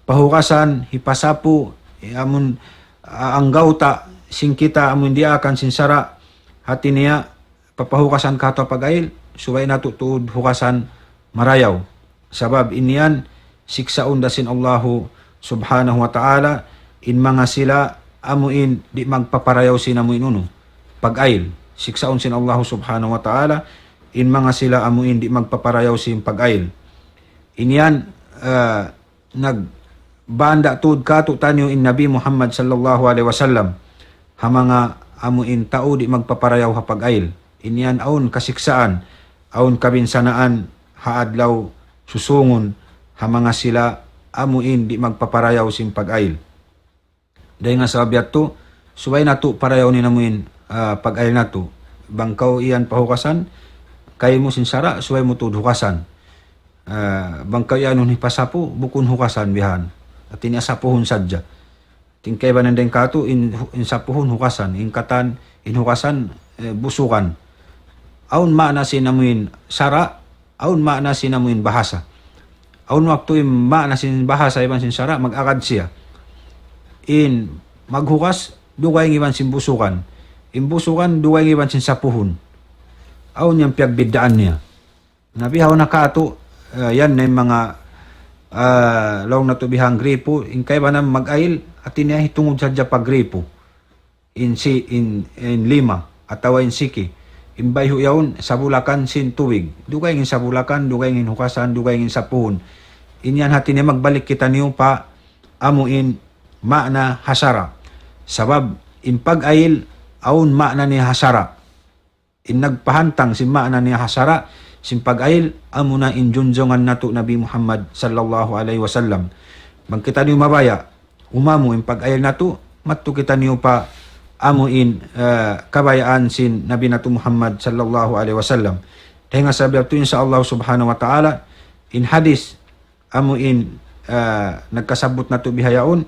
pahukasan hipasapu amun ang gauta singkita amun dia akan sinsara hati niya papahukasan kato pag-ail suway natutuod hukasan marayaw sabab inian siksaon dasin Allahu subhanahu wa ta'ala in mga sila amuin di magpaparayaw sin amuin uno pag-ail siksaon sin Allahu subhanahu wa ta'ala in mga sila amuin di magpaparayaw sin pag-ail inian nagbanda tud kato tanyo in Nabi Muhammad sallallahu alaihi wasallam ha mga amuin tao di magpaparayaw ha pag-ail inian aun kasiksaan aun kabinsanaan haadlaw susungon ha mga sila amuin di magpaparayaw sin pag-ail dahil nga sa abiyat to suway nato parayaw ni namuin pag-ail nato bangkaw iyan pahukasan kay mo sinsara suway mo tud hukasan bangkaw iyan ni pasapo bukun hukasan bihan at iniasapuhon sadya tingkay ba nandeng kato in sapuhon hukasan in katan in hukasan busukan aun maana sinamuin sara aun maana sinamuin bahasa aun waktu maana sin bahasa iban sin sara mag-akad siya in maghukas dugay iban sin busukan in busukan dugay iban sin sapuhon aun yang piagbidaan niya nabihaw na kato yan na yung mga long natubihang gripo in kay ba na mag-ail at iniya hitungod sadya paggripo in lima atawa in siki imbayho yaon sa bulakan sin tuwig dugay ngin sa bulakan dugay ngin hukasan dugay ngin sapuhon inyan hati niya magbalik kita niyo pa amuin maana hasara sabab in pag-ail aun maana ni hasara in nagpahantang si maana ni hasara sin pag-ail amuna in junjongan nato Nabi Muhammad sallallahu alaihi wasallam magkita niyo mabaya umamu in pag-ail nato matto kita niyo pa amuin kabayaan sin Nabi nato Muhammad sallallahu alaihi wasallam dahil nga sabi ato sa Allah subhanahu wa ta'ala in hadis amuin nagkasabot nato bihayaon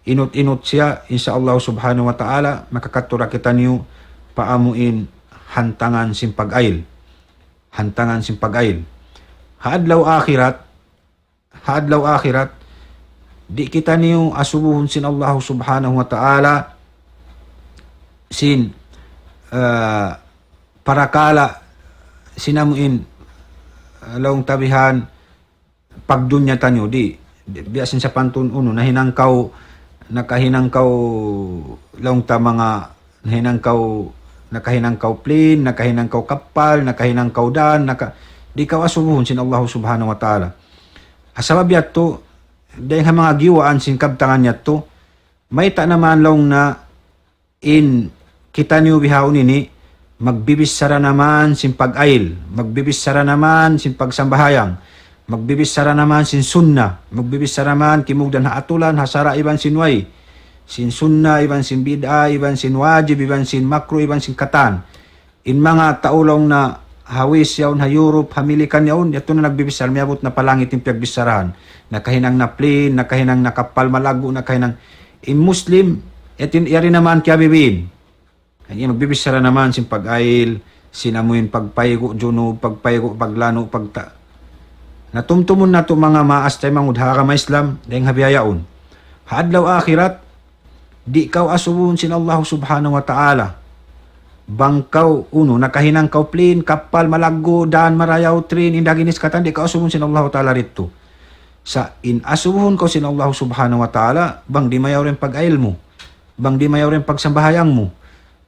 inut-inut siya insyaallah subhanahu wa ta'ala makakatura kita niyo paamuin hantangan sin pag-ail haadlaw akhirat di kita niyo asubuhon sin Allah subhanahu wa ta'ala sin parakala sinamuin long tabihan pagdunya tanyo di biasin sa pantun uno nakahinangkaw long ta mga nakahinangkaw plane nakahinangkaw kapal nakahinangkaw dan di ka asubuhon sin Allah subhanahu wa ta'ala asabab yato dahil nga mga giwaan sin kabtangan yato may ta naman long na in kita niyo bihaon ini magbibisara naman sin pag-ail magbibisara naman sin pagsambahayang magbibisara naman sin sunna magbibisara naman kimugdan haatulan hasara iban sin way sin sunna iban sin bid'a iban sin wajib iban sin makro iban sin katan in mga taulong na hawis yaon ha Europe hamilikan yaon yato na nagbibisar miabot na palangit yung piagbisarahan nakahinang na plane nakahinang na kapal malago nakahinang in Muslim etin yari naman kya bibin Ay magbibisara naman sin pag-ail, sinamuin pagpaygo juno, pagpaygo paglano pagta. Natumtumon na to mga maas tay mangudhara ma Islam dayng habiyaon. Haadlaw akhirat di kaw asubun sin Allah subhanahu wa ta'ala. Bangkaw uno nakahinang kaw plin kapal malaggo daan marayaw train indaginis katan di kaw asubun sin Allah ta'ala rito. Sa inasuhon ko sin Allah subhanahu wa ta'ala, bang di mayaw rin pag-ail mo, bang di mayaw rin pagsambahayang mo,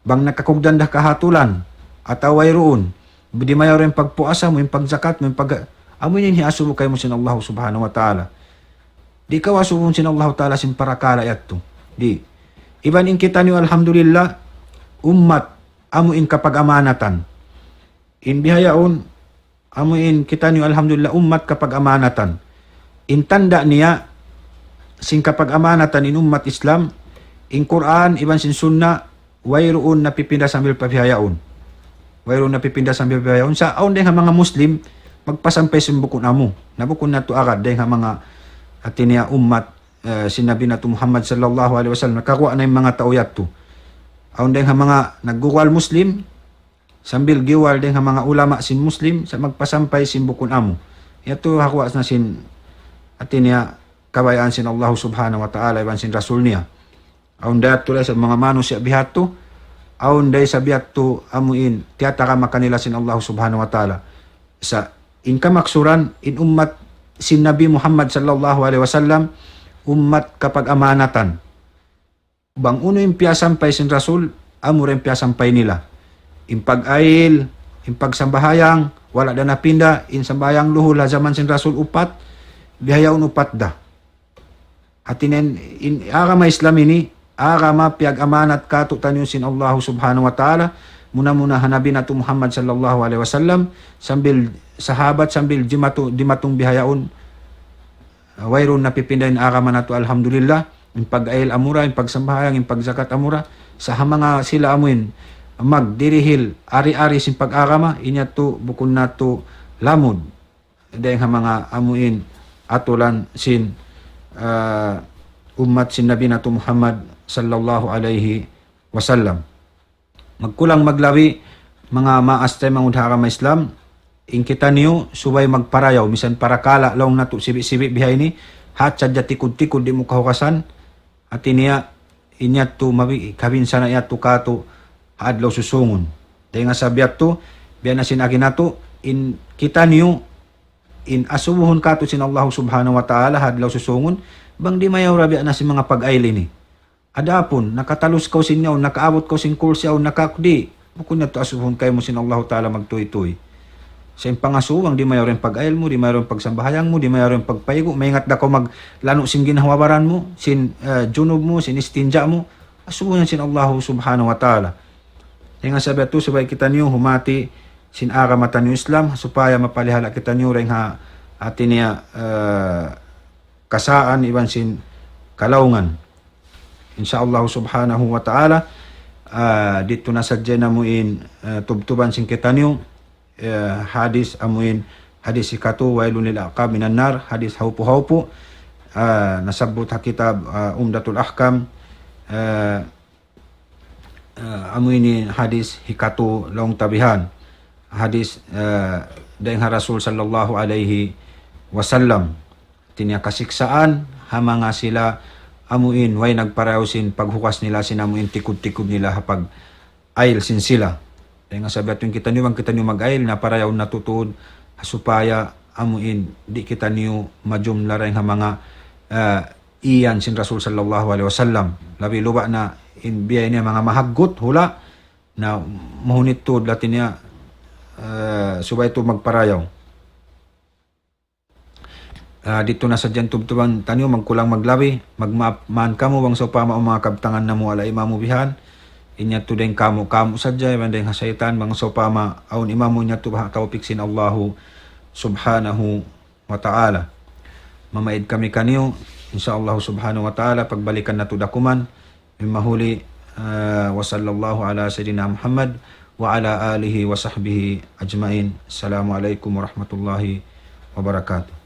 bang nakakugdan dah kahatulan, ataway roon, di mayaw rin pagpuasa mo, yung pagzakat mo, yung amoy yun hiasubo kayo mo sin Allah subhanahu wa ta'ala. Di ka wasuhon sin Allah ta'ala sin parakala yato. Di. Iban in kita niyo alhamdulillah, ummat, amuin kapag amanatan. In bihayaon, amuin kita niyo alhamdulillah, ummat kapag amanatan. Intanda niya sin kapag amanatan in ummat Islam in Quran iban sin sunna wayroon napipinda sambil pabihayaon sambil pabihayaon sa aon den nga mga Muslim magpasampay sin bukon amo nabukon nato agad den nga mga atinia ummat sinabi nato Muhammad sallallahu alaihi wasallam nakakuha na yung mga tao yato aon den nga mga nagguwal Muslim sambil giwal den nga mga ulama sin Muslim sa magpasampay sin bukon amo yato hakuha na sin atin niya kabayaan sin Allah subhanahu wa ta'ala iban sin rasul niya. Aun dayat tulay sa mga manos siya bihato, aun day sa bihato amuin, tiyata ka makanila sin Allah subhanahu wa ta'ala. Sa inkamaksuran, in ummat sin Nabi Muhammad sallallahu alaihi wasallam, ummat kapag amanatan. Bang uno yung piyasampay sin rasul, amo rin piyasampay nila. In pag-ail, in pagsambahayang, wala na napinda, in sambahayang luhul, zaman sin rasul upat, bihayaw upat da. Atinen in agama Islam ini agama piag amanat kato tanyo sin Allah subhanahu wa ta'ala muna hanabi nato Muhammad sallallahu alaihi wasallam sambil sahabat sambil dimatong bihayaon wayron napipindahin agama nato alhamdulillah in pag-ail amura in pagsambahayang in pagzakat amura sa mga sila amuin magdirihil ari-ari sin pag-agama inya to bukon nato lamod dahil mga amuin atulan sin ummat sin Nabi nato Muhammad sallallahu alaihi wasallam. Magkulang maglawi mga maastay mangudhara ma Islam in kita niyo subay magparayaw misan parakala long nato sibi-sibi bihay ni hatsa tikod-tikod di mo kahukasan at inya to mabi kabinsa na yato kato adlaw susungon. Dahil nga sabiat to biya na sinagi nato in kita niyo in asubuhon kato sin Allah subhanahu wa ta'ala hadlaw susungon bang di mayaw rabi na si mga pag-aili ni adapon nakatalos kaw sinyaw nakaabot kaw sin kursiyaw nakakdi bukod na to asubuhon kayo mo sin Allah ta'ala magtuy-tuy sa pangasuwang di mayaw rin pag-ail mo di mayaw rin pagsambahayang mo di mayaw rin pagpaygo maingat na ko maglano sin ginahawabaran mo sin junub mo sin istinja mo asubuhon sin Allah subhanahu wa ta'ala yung nga sabi ito sabay kita niyo humati sin agamatan yung Islam supaya mapalihala kita nyo rin ha atin niya kasaan iban sin kalaungan insyaallah subhanahu wa ta'ala dito na sadya na muin tubtuban sin kita nyo hadis amuin hadis ikatu wailun lil aqab minan nar hadis haupu nasabut ha kitab umdatul ahkam amuin hadis hikatu long tabihan hadis dahil Rasul sallallahu alaihi wasallam tinya kasiksaan hamanga sila amuin way nagparayosin paghukas nila sinamuin tikod-tikod nila hapag ail sin sila dahil nga sabi atin kita niyo mag-ail na parayaw natutod supaya amuin di kita niyo majumla rin hamanga iyan sin Rasul sallallahu alaihi wasallam labi luba na in biyay niya mga mahaggot hula na mahunittud latin niya subay ito magparayaw. Dito na sa dyan tubtuban tanyo magkulang maglabi magmaan kamo bang sa upama o mga kabtangan na mo ala imamu bihan inya to den kamo sadya iban den hasaytan bang sa upama aun imamu nya to tawpik sin Allahu subhanahu wa ta'ala mamaid kami kanyo insyaallah subhanahu wa ta'ala pagbalikan na to dakuman mahuli wa sallallahu ala sayyidina Muhammad wa ala alihi wa sahbihi ajmain. Assalamualaikum warahmatullahi wabarakatuh.